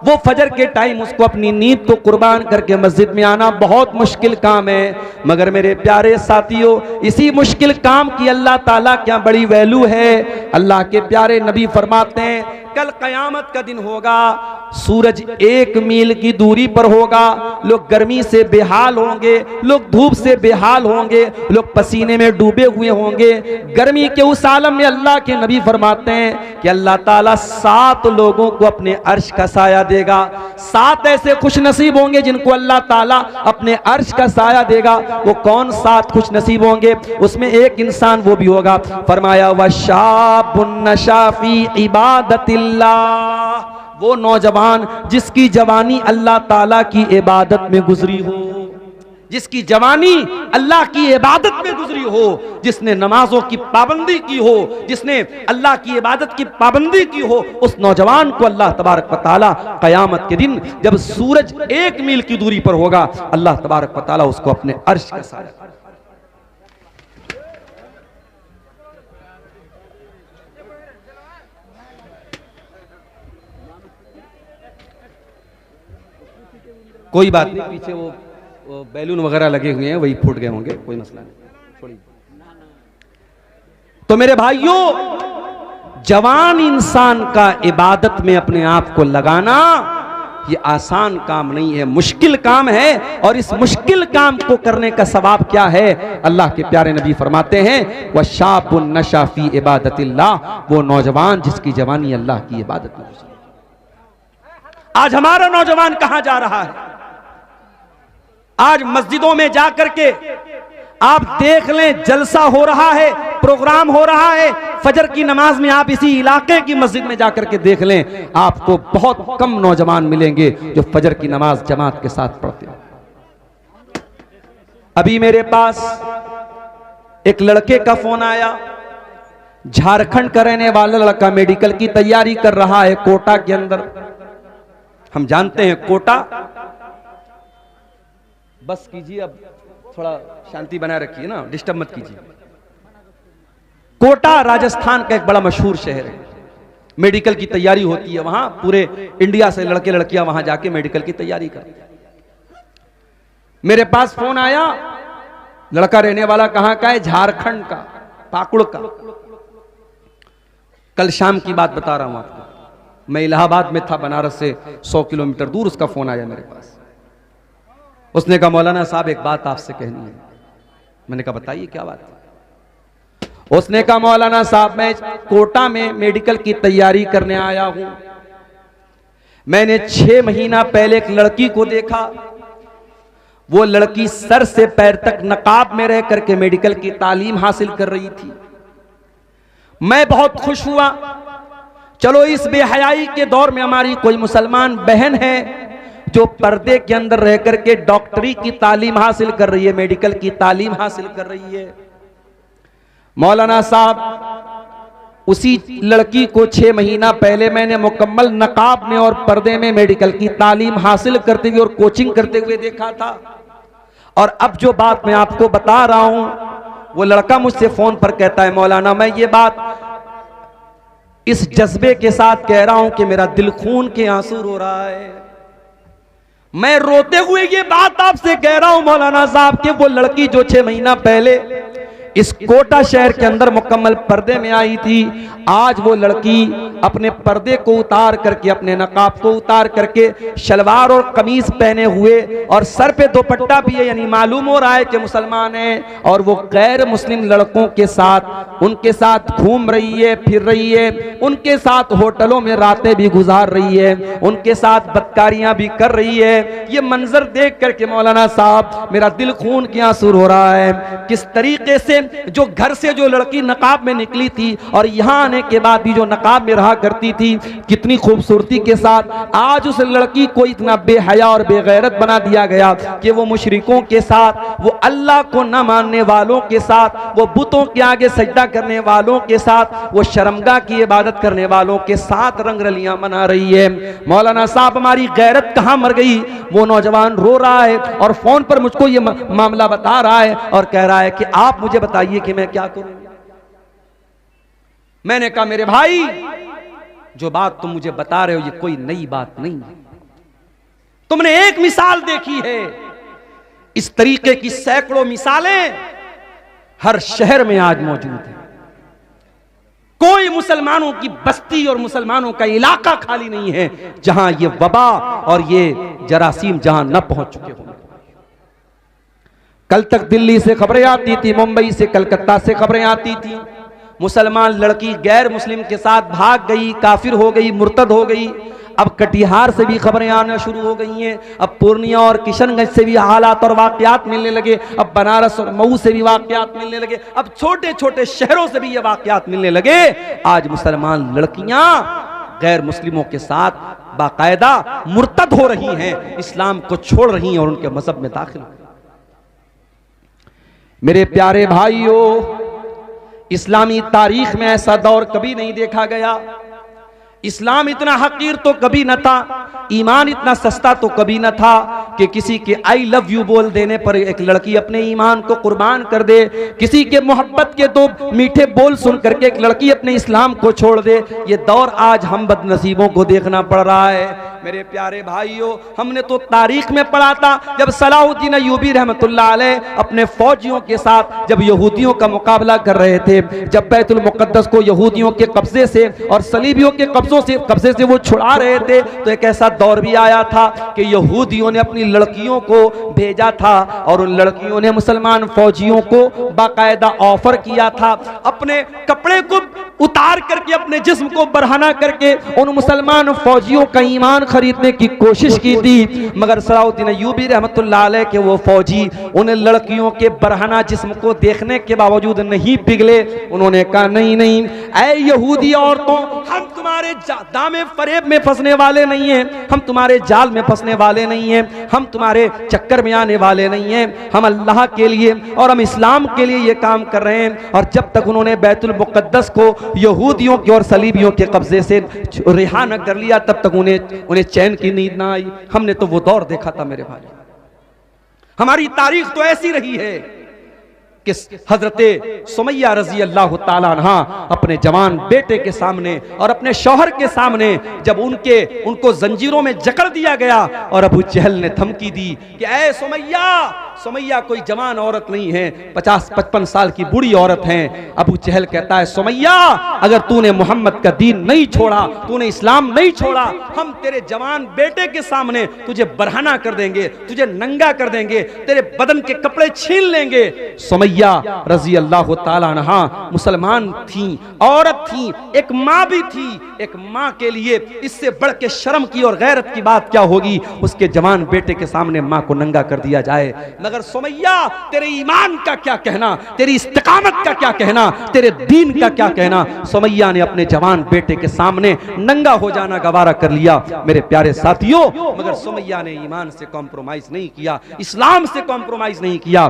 वो फजर के टाइम उसको अपनी नींद को कुर्बान करके मस्जिद में आना बहुत मुश्किल काम है। मगर मेरे प्यारे साथियों, इसी मुश्किल काम की अल्लाह ताला क्या बड़ी वैल्यू है। अल्लाह के प्यारे नबी फरमाते हैं कल कयामत का दिन होगा, सूरज 1 मील की दूरी पर होगा, लोग गर्मी से बेहाल होंगे, लोग धूप से बेहाल होंगे, लोग पसीने में डूबे हुए होंगे। गर्मी के उस आलम में अल्लाह के नबी फरमाते हैं कि अल्लाह ताला 7 लोगों को अपने अर्श का साया देगा। 7 ऐसे खुश नसीब होंगे जिनको अल्लाह ताला अपने अर्श का साया देगा। वो कौन 7 खुश नसीब होंगे? उसमें एक इंसान वो भी होगा, फरमाया वशाबुन नशा फी इबादतिल्लाह, वो नौजवान जिसकी जवानी अल्लाह ताला की इबादत में गुजरी हो, जिसकी जवानी अल्लाह की इबादत में गुजरी हो, जिसने नमाजों की पाबंदी की हो, जिसने अल्लाह की इबादत की पाबंदी की हो, उस नौजवान को अल्लाह तबारक व तआला कयामत के दिन जब सूरज 1 मील की दूरी पर होगा, अल्लाह तबारक व तआला उसको अपने अर्श का साया। कोई बात नहीं, पीछे वो बैलून वगैरह लगे हुए हैं, वही फूट गए होंगे, कोई मसला नहीं, छोड़िए। तो मेरे भाइयों, जवान इंसान का इबादत में अपने आप को लगाना ये आसान काम नहीं है, मुश्किल काम है। और इस मुश्किल काम को करने का सवाब क्या है? अल्लाह के प्यारे नबी फरमाते हैं वशाबुन नशा फी इबादतिल्लाह, वो नौजवान जिसकी जवानी अल्लाह की इबादत में गुजरी। आज हमारा नौजवान कहां जा रहा है? आज मस्जिदों में जाकर के आप देख लें, जलसा हो रहा है, प्रोग्राम हो रहा है। फजर की नमाज में आप इसी इलाके की मस्जिद में जाकर के देख लें, आपको बहुत कम नौजवान मिलेंगे जो फजर की नमाज जमात के साथ पढ़ते हैं। अभी मेरे पास एक लड़के का फोन आया, झारखंड का रहने वाला लड़का, मेडिकल की तैयारी कर रहा है कोटा के अंदर। हम जानते हैं कोटा, बस कीजिए, अब थोड़ा शांति बनाए रखिए ना, डिस्टर्ब मत कीजिए। कोटा राजस्थान का एक बड़ा मशहूर शहर है, मेडिकल की तैयारी होती है वहां, पूरे इंडिया से लड़के लड़कियां वहां जाके मेडिकल की तैयारी करते हैं। मेरे पास फोन आया, लड़का रहने वाला कहां का है? झारखंड का, पाकुड़ का। कल शाम की बात बता रहा हूं आपको, मैं इलाहाबाद में था, बनारस से 100 किलोमीटर दूर। उसका फोन आया मेरे पास, उसने कहा मौलाना साहब एक बात आपसे कहनी है। मैंने कहा बताइए क्या बात है? उसने कहा मौलाना साहब मैं कोटा में मेडिकल की तैयारी करने आया हूं। मैंने 6 महीना पहले एक लड़की को देखा, वो लड़की सर से पैर तक नकाब में रह करके मेडिकल की तालीम हासिल कर रही थी। मैं बहुत खुश हुआ, चलो इस बेहयाई के दौर में हमारी कोई मुसलमान बहन है जो पर्दे के अंदर रह करके डॉक्टरी की तालीम हासिल कर रही है, मेडिकल की तालीम हासिल कर रही है। मौलाना साहब, उसी लड़की को 6 महीना पहले मैंने मुकम्मल नकाब में और पर्दे में मेडिकल की तालीम हासिल करते हुए और कोचिंग करते हुए देखा था। और अब जो बात मैं आपको बता रहा हूं, वो लड़का मुझसे फोन पर कहता है मौलाना मैं ये बात इस जज्बे के साथ कह रहा हूं कि मेरा दिल खून के आंसू रो रहा है। मैं रोते हुए ये बात आपसे कह रहा हूं मौलाना साहब कि वो लड़की जो 6 महीना पहले इस कोटा शहर के अंदर मुकम्मल पर्दे में आई थी, आज वो लड़की अपने पर्दे को उतार करके, अपने नकाब को उतार करके शलवार और कमीज पहने हुए और सर पे दुपट्टा भी है, यानी मालूम हो रहा है कि मुसलमान है। और वो गैर मुस्लिम लड़कों के साथ, उनके साथ घूम रही है, फिर रही है, उनके साथ होटलों में रातें भी गुजार रही है, उनके साथ बदकारियां भी कर रही है। ये मंजर देख करके मौलाना साहब मेरा दिल खून के आंसू हो रहा है। किस तरीके से जो घर से जो लड़की नकाब में निकली थी और यहां आने के बाद भी जो नकाब में रहा करती थी, कितनी खूबसूरती के साथ आज उस लड़की को इतना बेहया और बेगैरत बना दिया गया कि वो मुशरिकों के साथ, वो अल्लाह को न मानने वालों के साथ, वो बुतों के आगे सजदा करने वालों के साथ, वो शर्मगाह की इबादत करने वालों के साथ रंगरलियां मना रही है। मौलाना साहब हमारी गैरत कहां मर गई? वो नौजवान रो रहा है और फोन पर मुझको ये मामला बता रहा है और कह रहा है कि आप मुझे बताइए कि मैं क्या करूं। मैंने कहा मेरे भाई, जो बात तुम मुझे बता रहे हो ये कोई नई बात नहीं है। तुमने एक मिसाल देखी है, इस तरीके की सैकड़ों मिसालें हर शहर में आज मौजूद है। कोई मुसलमानों की बस्ती और मुसलमानों का इलाका खाली नहीं है जहां ये वबा और ये जरासीम जहां न पहुंच चुके हों। कल तक दिल्ली से खबरें आती थी, मुंबई से, कलकत्ता से खबरें आती थी, मुसलमान लड़की गैर मुस्लिम के साथ भाग गई, काफिर हो गई, मुर्तद हो गई। अब कटिहार से भी खबरें आना शुरू हो गई हैं, अब पूर्णिया और किशनगंज से भी हालात और वाकयात मिलने लगे, अब बनारस और मऊ से भी वाकयात मिलने लगे, अब छोटे छोटे शहरों से भी ये वाकयात मिलने लगे। आज मुसलमान लड़कियां गैर मुस्लिमों के साथ बाकायदा मुर्तद हो रही हैं, इस्लाम को छोड़ रही हैं और उनके मजहब में दाखिल हो रही हैं। मेरे प्यारे भाइयों, इस्लामी तारीख में ऐसा दौर कभी नहीं देखा गया। इस्लाम इतना हकीर तो कभी न था, ईमान इतना सस्ता तो कभी न था कि किसी के आई लव यू बोल देने पर एक लड़की अपने ईमान को कुर्बान कर दे, किसी के मोहब्बत के दो मीठे बोल सुन करके एक लड़की अपने इस्लाम को छोड़ दे। ये दौर आज हम बदनसीबों को देखना पड़ रहा है। मेरे प्यारे भाइयों, हमने तो तारीख में पढ़ा था जब सलाहुद्दीन अय्यूबी रहमतुल्लाह अलैह अपने फौजियों के साथ जब यहूदियों का मुकाबला कर रहे थे, जब बैतुल मुक़द्दस को यहूदियों के कब्जे से और सलीबियों के कब्जे से वो छुड़ा रहे थे, तो एक ऐसा दौर भी आया था कि यहूदियों ने अपनी लड़कियों को भेजा था और उन लड़कियों ने मुसलमान फौजियों को बाकायदा ऑफर किया था, अपने कपड़े को उतार करके अपने जिस्म को बरहना करके उन मुसलमान फौजियों का ईमान खरीदने की कोशिश की थी। मगर सलाहुद्दीन अय्यूबी रहमतुल्लाह अलैह के वो फौजी उन लड़कियों के बरहना जिस्म को देखने के बावजूद नहीं पिघले। उन्होंने कहा नहीं नहीं, ऐ यहूदी औरतों, हम तुम्हारे दामे फरेब में फंसने वाले नहीं हैं, हम तुम्हारे जाल में फंसने वाले नहीं हैं, हम तुम्हारे चक्कर में आने वाले नहीं हैं। हम अल्लाह के लिए और हम इस्लाम के लिए ये काम कर रहे हैं। और जब तक उन्होंने बैतुल मुक़द्दस को यहूदियों के और सलीबियों के कब्जे से रिहा न कर लिया, तब तक उन्हें चैन की नींद ना आई। हमने तो वो दौर देखा था मेरे भाई। हमारी तारीख तो ऐसी रही है कि हजरते सुमैया रजी अल्लाह ताला अन्हा अपने जवान बेटे के सामने और अपने शौहर के सामने जब उनको जंजीरों में जकड़ दिया गया और अबू जहल ने धमकी दी कि ऐ सुमैया कोई जवान औरत नहीं है, 50-55 साल की बूढ़ी औरत है। अबू जहल कहता है सुमैया, अगर तूने मोहम्मद का दीन नहीं छोड़ा, तूने इस्लाम नहीं छोड़ा, हम तेरे जवान बेटे के सामने तुझे बरहना कर देंगे, तुझे नंगा कर देंगे, तेरे बदन के कपड़े छीन लेंगे। सुमैया रजी अल्लाह ताला अन्हा मुसलमान थी, औरत थी, एक माँ भी थी। एक माँ के लिए इससे बढ़ के शर्म की और गैरत की बात क्या होगी, उसके जवान बेटे के सामने माँ को नंगा कर दिया जाए। मगर सुमैया, तेरे ईमान का क्या कहना, तेरी इस्तिकामत का क्या कहना, तेरे दीन का क्या कहना। सुमैया ने अपने जवान बेटे के सामने नंगा हो जाना गवारा कर लिया मेरे प्यारे साथियों। मगर सुमैया ने ईमान से कॉम्प्रोमाइज नहीं किया, इस्लाम से कॉम्प्रोमाइज नहीं किया।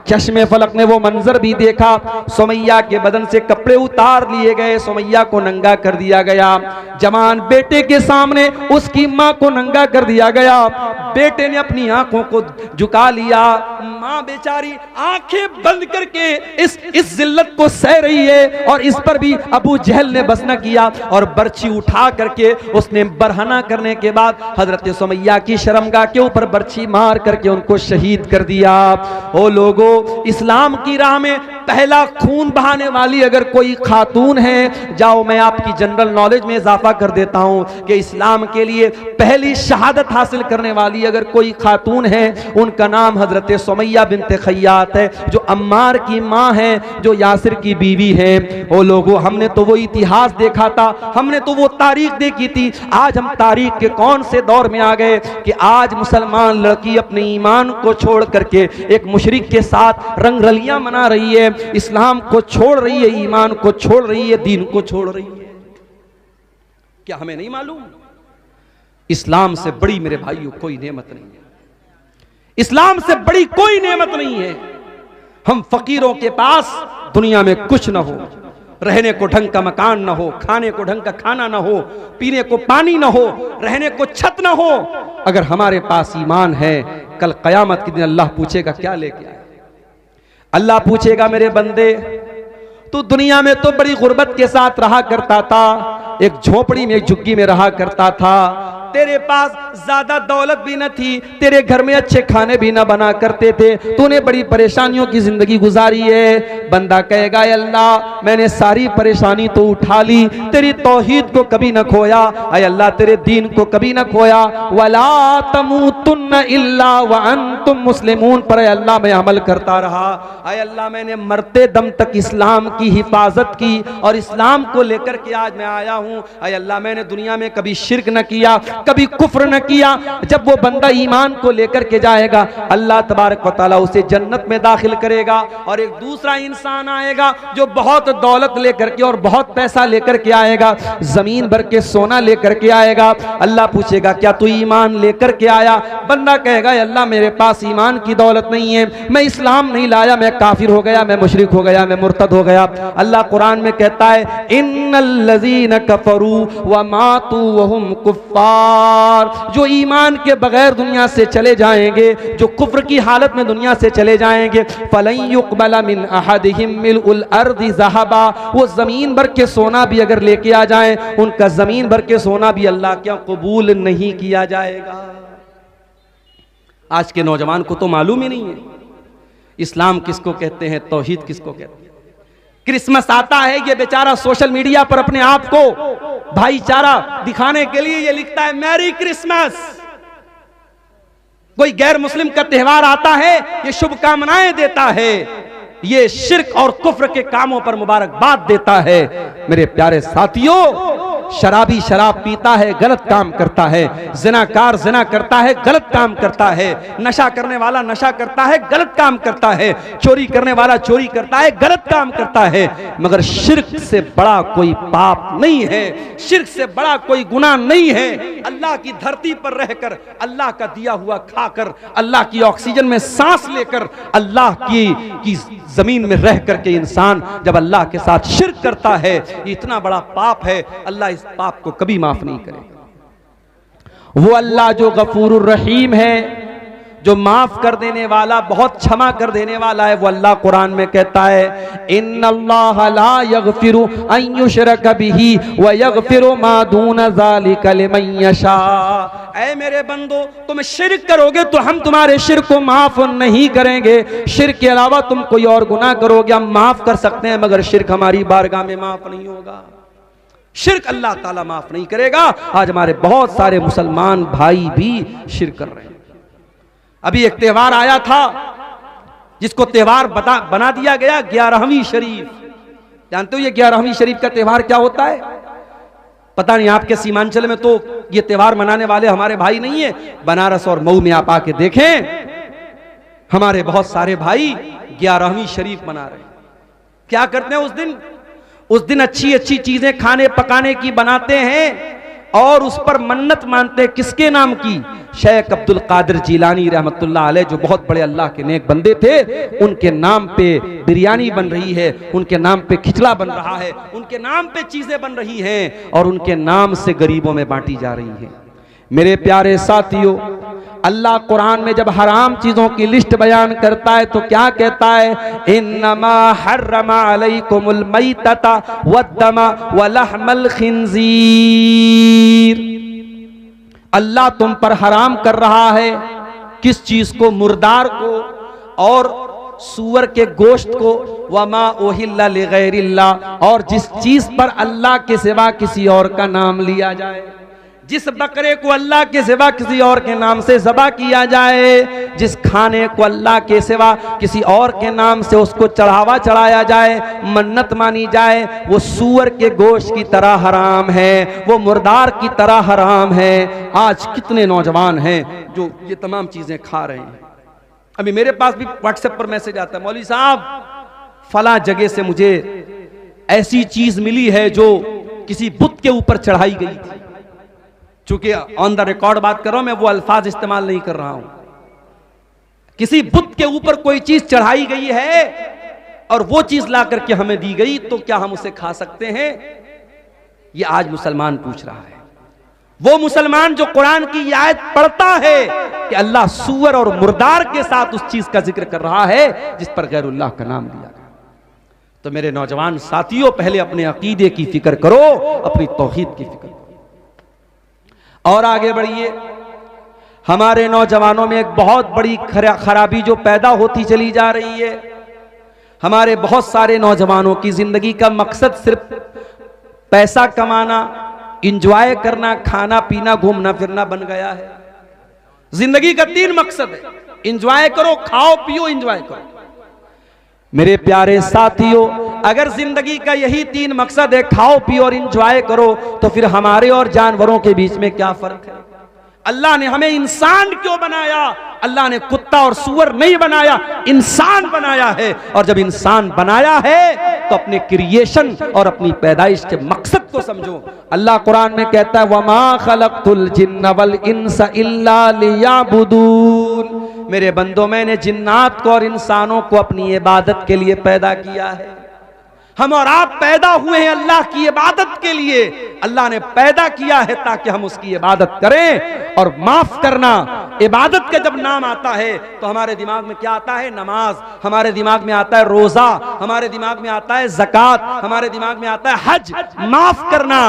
चश्मे फलक ने वो मंजर भी देखा, सुमैया के बदन से कपड़े उतार लिए गए, सुमैया को नंगा कर दिया गया, जवान बेटे के सामने उसकी माँ को नंगा कर दिया गया। बेटे ने अपनी आंखों को झुका लिया, माँ बेचारी आंखें बंद करके इस जिल्लत को सह रही है। और इस पर भी अबू जहल ने बस न किया और बर्छी उठा करके उसने बरहना करने के बाद हजरत सुमैया की शर्मगाह के ऊपर बर्छी मार करके उनको शहीद कर दिया। ओ लोगों, इस्लाम की राह में पहला खून बहाने वाली अगर कोई खातून है, जाओ मैं आपकी जनरल नॉलेज में इजाफा कर देता हूं कि इस्लाम के लिए पहली शहादत हासिल करने वाली अगर कोई खातून है, उनका नाम हजरत सुमैया बिन्ते खय्यात है, जो अम्मार की माँ है, जो यासिर की बीवी है। ओ लोगों, हमने तो वो इतिहास देखा था, हमने तो वो तारीख देखी थी। आज हम तारीख के कौन से दौर में आ गए कि आज मुसलमान लड़की अपने ईमान को छोड़ करके एक मुशरिक के साथ रंगरलियां मना रही है, इस्लाम को छोड़ रही है, ईमान को छोड़ रही है, दीन को छोड़ रही है। क्या हमें नहीं मालूम? इस्लाम से बड़ी मेरे भाइयों कोई नेमत नहीं है, इस्लाम से बड़ी कोई नेमत नहीं है। हम फकीरों के पास दुनिया में कुछ ना हो, रहने को ढंग का मकान ना हो, खाने को ढंग का खाना ना हो, पीने को पानी ना हो, रहने को छत ना हो, अगर हमारे पास ईमान है, कल कयामत के दिन अल्लाह पूछेगा क्या लेके आए। अल्लाह पूछेगा मेरे बंदे तू दुनिया में तो बड़ी गुर्बत के साथ रहा करता था, एक झोपड़ी में, एक झुग्गी में रहा करता था, तेरे पास ज्यादा दौलत भी न थी, तेरे घर में अच्छे खाने भी न बना करते थे, तूने बड़ी परेशानियों की जिंदगी गुजारी है। बंदा कहेगा अल्लाह मैंने सारी परेशानी तो उठा ली, तेरी तौहीद को कभी न खोया, अय अल्लाह तेरे दीन को कभी न खोया। वला तमूतुन्न इल्ला व अंतुम मुस्लिमून पर अय अल्लाह मैं अमल करता रहा, अय अल्लाह मैंने मरते दम तक इस्लाम की हिफाजत की और इस्लाम को लेकर के आज मैं आया हूं। अय अल्लाह मैंने दुनिया में कभी शिर्क न किया, कभी कुफ्र न किया। जब वो बंदा ईमान को लेकर के जाएगा अल्लाह तबारक व तआला उसे जन्नत में दाखिल करेगा। और एक दूसरा इंसान आएगा जो बहुत दौलत लेकर के और बहुत पैसा लेकर के आएगा, जमीन भर के सोना लेकर के आएगा। अल्लाह पूछेगा क्या तू ईमान लेकर के आया? बंदा कहेगा अल्लाह मेरे पास ईमान की दौलत नहीं है, मैं इस्लाम नहीं लाया, मैं काफिर हो गया, मैं मुशरिक हो गया, मैं मुर्तद हो गया। अल्लाह कुरान में कहता है इन्नल्लज़ीना कफरू व मातू व हुम कुफ्फार, जो ईमान के बगैर दुनिया से चले जाएंगे, जो कुफ्र की हालत में दुनिया से चले जाएंगे, फलन युक़बला मिन अहदिहिम मिलउल अर्दि ज़हबा, वो जमीन भर के सोना भी अगर लेके आ जाएं, उनका जमीन भर के सोना भी अल्लाह क्या कबूल नहीं किया जाएगा। आज के नौजवान को तो मालूम ही नहीं है इस्लाम किसको कहते हैं, तौहीद किसको कहते हैं। क्रिसमस आता है, ये बेचारा सोशल मीडिया पर अपने आप को भाईचारा दिखाने के लिए ये लिखता है मैरी क्रिसमस। कोई गैर मुस्लिम का त्योहार आता है, ये शुभकामनाएं देता है, ये शिर्क और कुफ्र के कामों पर मुबारकबाद देता है। मेरे प्यारे साथियों, शराबी शराब पीता है, गलत काम करता है, जिनाकार जिना करता है, गलत काम करता है, नशा करने वाला नशा करता है, गलत काम करता है, चोरी करने वाला चोरी करता है, गलत काम करता है। मगर शिर्क से बड़ा कोई पाप नहीं है, शिर्क से बड़ा कोई गुनाह नहीं है। अल्लाह की धरती पर रहकर, अल्लाह का दिया हुआ खाकर, अल्लाह की ऑक्सीजन में सांस लेकर, अल्लाह की जमीन में रह करके इंसान जब अल्लाह के साथ शिर्क करता है, इतना बड़ा पाप है, अल्लाह इस पाप को कभी माफ नहीं करेगा। वो अल्लाह जो गफूरुर रहीम है, जो माफ कर देने वाला, बहुत क्षमा कर देने वाला है, वो अल्लाह कुरान में कहता है इन्नल्लाह ला यगफिरु अन युशरक बिही व यगफिरु मा दून ज़ालिका लिमन यशा। ऐ मेरे बंदो, तुम शिर्क करोगे तो हम तुम्हारे शिर्क को माफ नहीं करेंगे। शिर्क के अलावा तुम कोई और गुनाह करोगे हम माफ कर सकते हैं, मगर शिर्क हमारी बारगाह में माफ नहीं होगा। शिर्क अल्लाह ताला माफ नहीं करेगा। आज हमारे बहुत सारे मुसलमान भाई भी शिर्क कर रहे हैं। अभी एक त्योहार आया था जिसको त्योहार बना दिया गया 11वीं शरीफ। जानते हो ये 11वीं शरीफ का त्योहार क्या होता है? पता नहीं, आपके सीमांचल में तो ये त्योहार मनाने वाले हमारे भाई नहीं है। बनारस और मऊ में आप आके देखें, हमारे बहुत सारे भाई 11वीं शरीफ मना रहे हैं। क्या करते हैं उस दिन अच्छी अच्छी चीजें खाने पकाने की बनाते हैं और उस पर मन्नत मानते हैं। किसके नाम की? शेख अब्दुल कादिर जिलानी रहमतुल्लाह अलैह, जो बहुत बड़े अल्लाह के नेक बंदे थे, उनके नाम पे बिरयानी बन रही है, उनके नाम पे खिचड़ा बन रहा है, उनके नाम पे चीजें बन रही हैं और उनके नाम से गरीबों में बांटी जा रही है। मेरे प्यारे साथियों, अल्लाह कुरान में जब हराम चीजों की लिस्ट बयान करता है तो क्या कहता है? इन्नमा हर्रमा अलैकुमुल मैतता वद्दमा वलहमल खिंजीर। अल्लाह तुम पर हराम कर रहा है किस चीज को? मुर्दार को और सूअर के गोश्त को। वमा ओहिल्ला लिगैरिल्लाह, और जिस चीज पर अल्लाह के सिवा किसी और का नाम लिया जाए, जिस बकरे को अल्लाह के सिवा किसी और के नाम से ज़बह किया जाए, जिस खाने को अल्लाह के सिवा किसी और के नाम से उसको चढ़ावा चढ़ाया जाए, मन्नत मानी जाए, वो सूअर के गोश्त की तरह हराम है, वो मुर्दार की तरह हराम है। आज कितने नौजवान हैं जो ये तमाम चीज़ें खा रहे हैं। अभी मेरे पास भी व्हाट्सएप पर मैसेज आता है, मौलवी साहब फला जगह से मुझे ऐसी चीज़ मिली है जो किसी बुत के ऊपर चढ़ाई गई थी। चूंकि ऑन द रिकॉर्ड बात कर रहा हूं, मैं वो अल्फाज इस्तेमाल नहीं कर रहा हूं। किसी बुत के ऊपर कोई चीज चढ़ाई गई है और वो चीज ला करके हमें दी गई, तो क्या हम उसे खा सकते हैं? ये आज मुसलमान पूछ रहा है। वो मुसलमान जो कुरान की आयत पढ़ता है कि अल्लाह सूअर और मुर्दार के साथ उस चीज का जिक्र कर रहा है जिस पर गैरुल्लाह का नाम लिया गया। तो मेरे नौजवान साथियों, पहले अपने अकीदे की फिक्र करो, अपनी तौहीद की फिक्र करो और आगे बढ़िए। हमारे नौजवानों में एक बहुत बड़ी खराबी जो पैदा होती चली जा रही है, हमारे बहुत सारे नौजवानों की जिंदगी का मकसद सिर्फ पैसा कमाना, इंजॉय करना, खाना पीना, घूमना फिरना बन गया है। जिंदगी का 3 मकसद है, इंजॉय करो, खाओ पियो, इंजॉय करो। मेरे प्यारे साथियों, अगर जिंदगी का यही 3 मकसद है, खाओ पियो और इंजॉय करो, तो फिर हमारे और जानवरों के बीच में क्या फर्क है? अल्लाह ने हमें इंसान क्यों बनाया? अल्लाह ने कुत्ता और सूअर नहीं बनाया, इंसान बनाया है। और जब इंसान बनाया है तो अपने क्रिएशन और अपनी पैदाइश के मकसद को समझो। अल्लाह कुरान में कहता है, वमा खलक़तुल जिन्न वल इंसा इल्ला लियअबुदून। मेरे बंदों, मैंने जिन्नात को और इंसानों को अपनी इबादत के लिए पैदा किया है। हम और आप पैदा हुए हैं अल्लाह की इबादत के लिए। अल्लाह ने पैदा किया है ताकि हम उसकी इबादत करें। और माफ करना, इबादत का जब नाम आता है तो हमारे दिमाग में क्या आता है? नमाज, हमारे दिमाग में आता है रोजा, हमारे दिमाग में आता है ज़कात, हमारे दिमाग में आता है हज। माफ करना,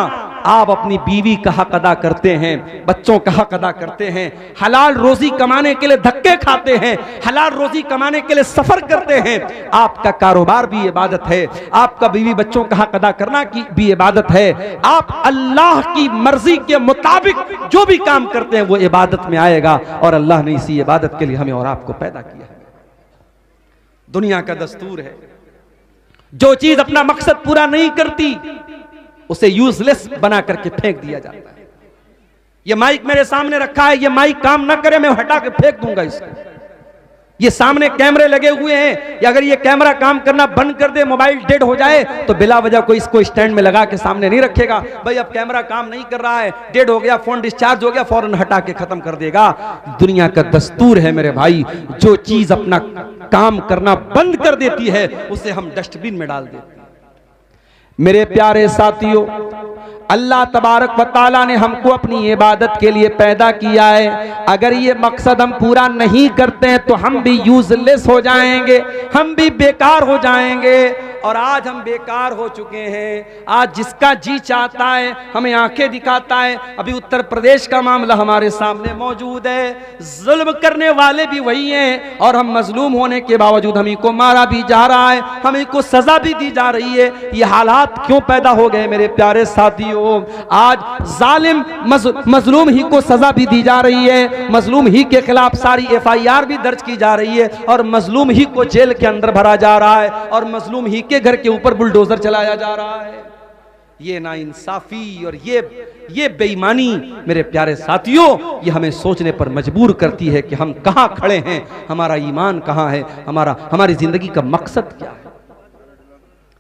आप अपनी बीवी का हक अदा करते हैं, बच्चों का हक अदा करते हैं, हलाल रोजी कमाने के लिए धक्के खाते हैं, हलाल रोजी कमाने के लिए सफर करते हैं। आपका कारोबार भी इबादत है, आपका बीवी बच्चों का हक अदा करना की भी इबादत है। आप अल्लाह की मर्जी के मुताबिक जो भी काम करते हैं वो इबादत में आएगा। और अल्लाह ने इसी इबादत के लिए हमें और आपको पैदा किया है। दुनिया का दस्तूर है, जो चीज अपना मकसद पूरा नहीं करती उसे यूजलेस बना करके फेंक दिया जाता है। ये माइक मेरे सामने रखा है, ये माइक काम ना करे, मैं हटा के फेंक दूंगा इसको। ये सामने कैमरे लगे हुए हैं, या अगर ये कैमरा काम करना बंद कर दे, मोबाइल डेड हो जाए, तो बिला वजह कोई इसको स्टैंड में लगा के सामने नहीं रखेगा। भाई अब कैमरा काम नहीं कर रहा है, डेड हो गया, फोन डिस्चार्ज हो गया, फौरन हटा के खत्म कर देगा। दुनिया का दस्तूर है मेरे भाई, जो चीज अपना काम करना बंद कर देती है उसे हम डस्टबिन में डाल देते हैं। मेरे प्यारे साथियों, अल्लाह तबारक व तआला ने हमको अपनी इबादत के लिए पैदा किया है। अगर ये मकसद हम पूरा नहीं करते हैं तो हम भी यूजलेस हो जाएंगे, हम भी बेकार हो जाएंगे। और आज हम बेकार हो चुके हैं। आज जिसका जी चाहता है हमें आंखें दिखाता है। अभी उत्तर प्रदेश का मामला हमारे सामने मौजूद है, जुल्म करने वाले भी वही हैं और हम मजलूम होने के बावजूद हमें को मारा भी जा रहा है, हमें को सजा भी दी जा रही है। ये हालात क्यों पैदा हो गए मेरे प्यारे साथियों? आज जालिम मजलूम ही को सजा भी दी जा रही है, मजलूम ही के खिलाफ सारी FIR भी दर्ज की जा रही है, और मजलूम ही को जेल के अंदर भरा जा रहा है, और मजलूम ही के घर के ऊपर बुलडोजर चलाया जा रहा है। ये नाइंसाफी और ये बेईमानी मेरे प्यारे साथियों, ये हमें सोचने पर मजबूर करती है कि हम कहां खड़े हैं, हमारा ईमान कहां है, हमारी जिंदगी का मकसद क्या है,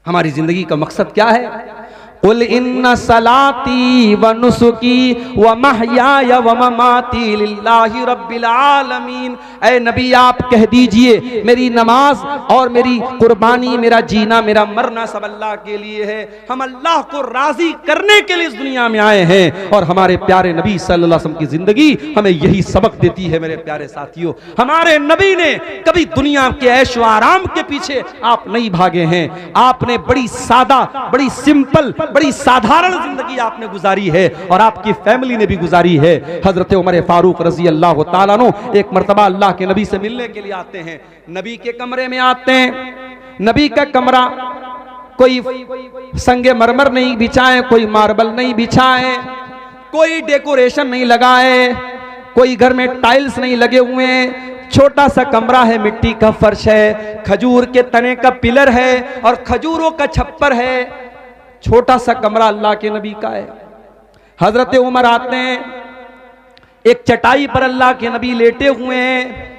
हमारी जिंदगी का मकसद क्या है? कुल इन्ना सलाती व नुसुकी व महयाय व ममाती लिल्लाहि रब्बिल आलमीन। ऐ नबी आप कह दीजिए मेरी नमाज और मेरी कुर्बानी, मेरा जीना, मेरा मरना सब अल्लाह के लिए है। हम अल्लाह को राजी करने के लिए इस दुनिया में आए हैं, और हमारे प्यारे नबी सल्लल्लाहु अलैहि वसल्लम की जिंदगी हमें यही सबक देती है मेरे प्यारे साथियों। हमारे नबी ने कभी दुनिया के ऐशो आराम के पीछे आप नहीं भागे हैं। आपने बड़ी सादा, बड़ी सिंपल, बड़ी साधारण जिंदगी आपने गुजारी है, और आपकी फैमिली ने भी गुजारी है। हजरत उमर फारूक रजी अल्लाह तआला अन्हु एक मर्तबा अल्लाह के नबी से मिलने के लिए आते हैं, नबी के कमरे में आते हैं। नबी का कमरा कोई संगे मरमर नहीं बिछाए, कोई मार्बल नहीं बिछाए, कोई डेकोरेशन नहीं लगाए, कोई घर में टाइल्स नहीं लगे हुए हैं, छोटा सा कमरा है, मिट्टी का फर्श है, खजूर के तने का पिलर है और खजूरों का छप्पर है। छोटा सा कमरा अल्लाह के नबी का है। हजरत उमर आते हैं, एक चटाई पर अल्लाह के नबी लेटे हुए हैं,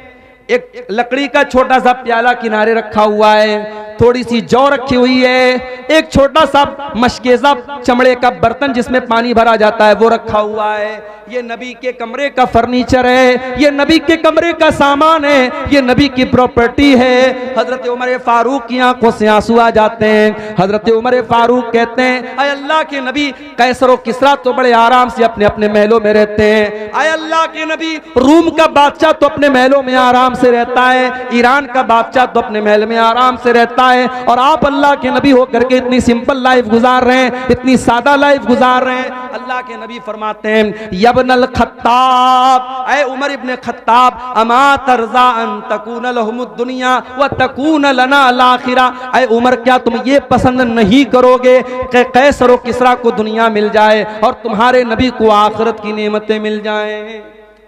एक लकड़ी का छोटा सा प्याला किनारे रखा हुआ है, थोड़ी सी जौ रखी हुई है, एक छोटा सा मशकेज़ा चमड़े का बर्तन जिसमें पानी भरा जाता है वो रखा हुआ है। ये नबी के कमरे का फर्नीचर है, ये नबी के कमरे का सामान है, ये नबी की प्रॉपर्टी है। हजरत उमर फारूक की आंखों से आंसू आ जाते हैं। हजरत उमर फारूक कहते हैं, अय अल्लाह के नबी, कैसर और किसरा तो बड़े आराम से अपने अपने महलों में रहते हैं। अय अल्लाह के नबी, रूम का बादशाह तो अपने महलों में आराम से रहता है, ईरान का बादशाह तो अपने महल में आराम से रहता जाए। और आप अल्लाह के नबी होकर के इतनी सिंपल लाइफ गुजार रहे हैं, इतनी सादा लाइफ गुजार रहे हैं। अल्लाह के नबी फरमाते हैं, यब्नल खत्ताब, ऐ उमर इब्ने खत्ताब, अमा तरज़ा अन तकून लहुमुद दुनिया व तकून लना अल आखिरा। ऐ उमर, क्या तुम ये पसंद नहीं करोगे कि कैसर व किसरा को दुनिया मिल जाए और तुम्हारे नबी को आखिरत की नेमतें मिल जाएं?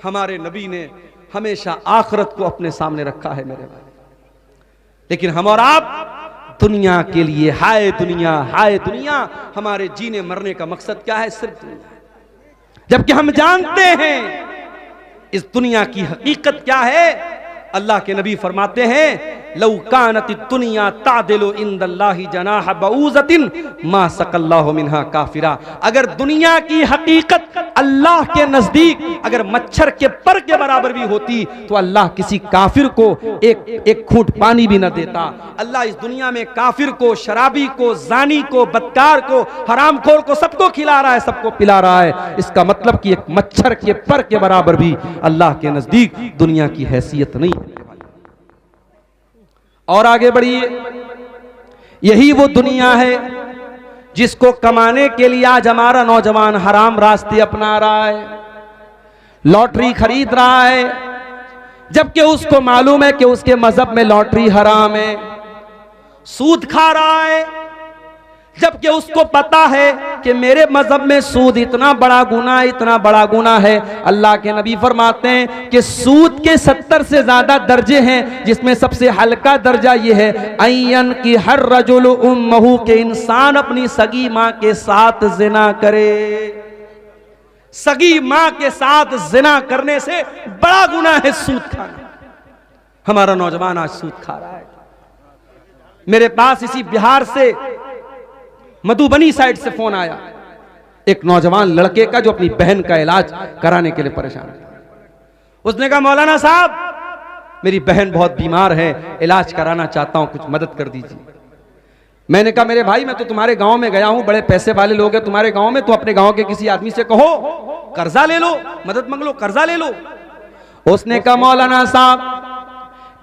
हमारे नबी ने हमेशा आखिरत को अपने सामने रखा है मेरे भाई। लेकिन हम और आप दुनिया के लिए हाय दुनिया, हाय दुनिया, हमारे जीने मरने का मकसद क्या है? सिर्फ दुनिया। जबकि हम जानते हैं इस दुनिया की हकीकत क्या है। अल्लाह के नबी फरमाते हैं, लौ कानत दुनिया तादिलु इंदल्लाहि जनाह बऊज़तिन मा सकल्लाहु मिन्हा काफिरा। अगर दुनिया की हकीकत अल्लाह के नजदीक अगर मच्छर के पर के बराबर भी होती तो अल्लाह किसी काफिर को एक घूंट पानी भी न देता। अल्लाह इस दुनिया में काफिर को, शराबी को, जानी को, बदकार को, हरामखोर को, सबको खिला रहा है, सबको पिला रहा है। इसका मतलब कि एक मच्छर के पर के बराबर भी अल्लाह के नजदीक दुनिया की हैसियत नहीं। और आगे बढ़िए, यही वो दुनिया है जिसको कमाने के लिए आज हमारा नौजवान हराम रास्ते अपना रहा है, लॉटरी खरीद रहा है, जबकि उसको मालूम है कि उसके मजहब में लॉटरी हराम है। सूद खा रहा है, जबकि उसको पता है कि मेरे मजहब में सूद इतना बड़ा गुनाह, इतना बड़ा गुनाह है। अल्लाह के नबी फरमाते हैं कि सूद के 70 से ज्यादा दर्जे हैं, जिसमें सबसे हल्का दर्जा यह है, अय्यन की हर रजुल उम्महू, के इंसान अपनी सगी मां के साथ जिना करे। सगी मां के साथ जिना करने से बड़ा गुनाह है सूद खाना। हमारा नौजवान आज सूद खा रहा है। मेरे पास इसी बिहार से मधुबनी साइड से फोन आया एक नौजवान लड़के का जो अपनी बहन का इलाज कराने के लिए परेशान था। उसने कहा, मौलाना साहब, मेरी बहन बहुत बीमार है, इलाज कराना चाहता हूं, कुछ मदद कर दीजिए। मैंने कहा, मेरे भाई, मैं तो तुम्हारे गांव में गया हूं, बड़े पैसे वाले लोग हैं तुम्हारे गांव में, तो अपने गांव के किसी आदमी से कहो कर्जा ले लो, मदद मांग लो, कर्जा ले लो। उसने कहा, मौलाना साहब,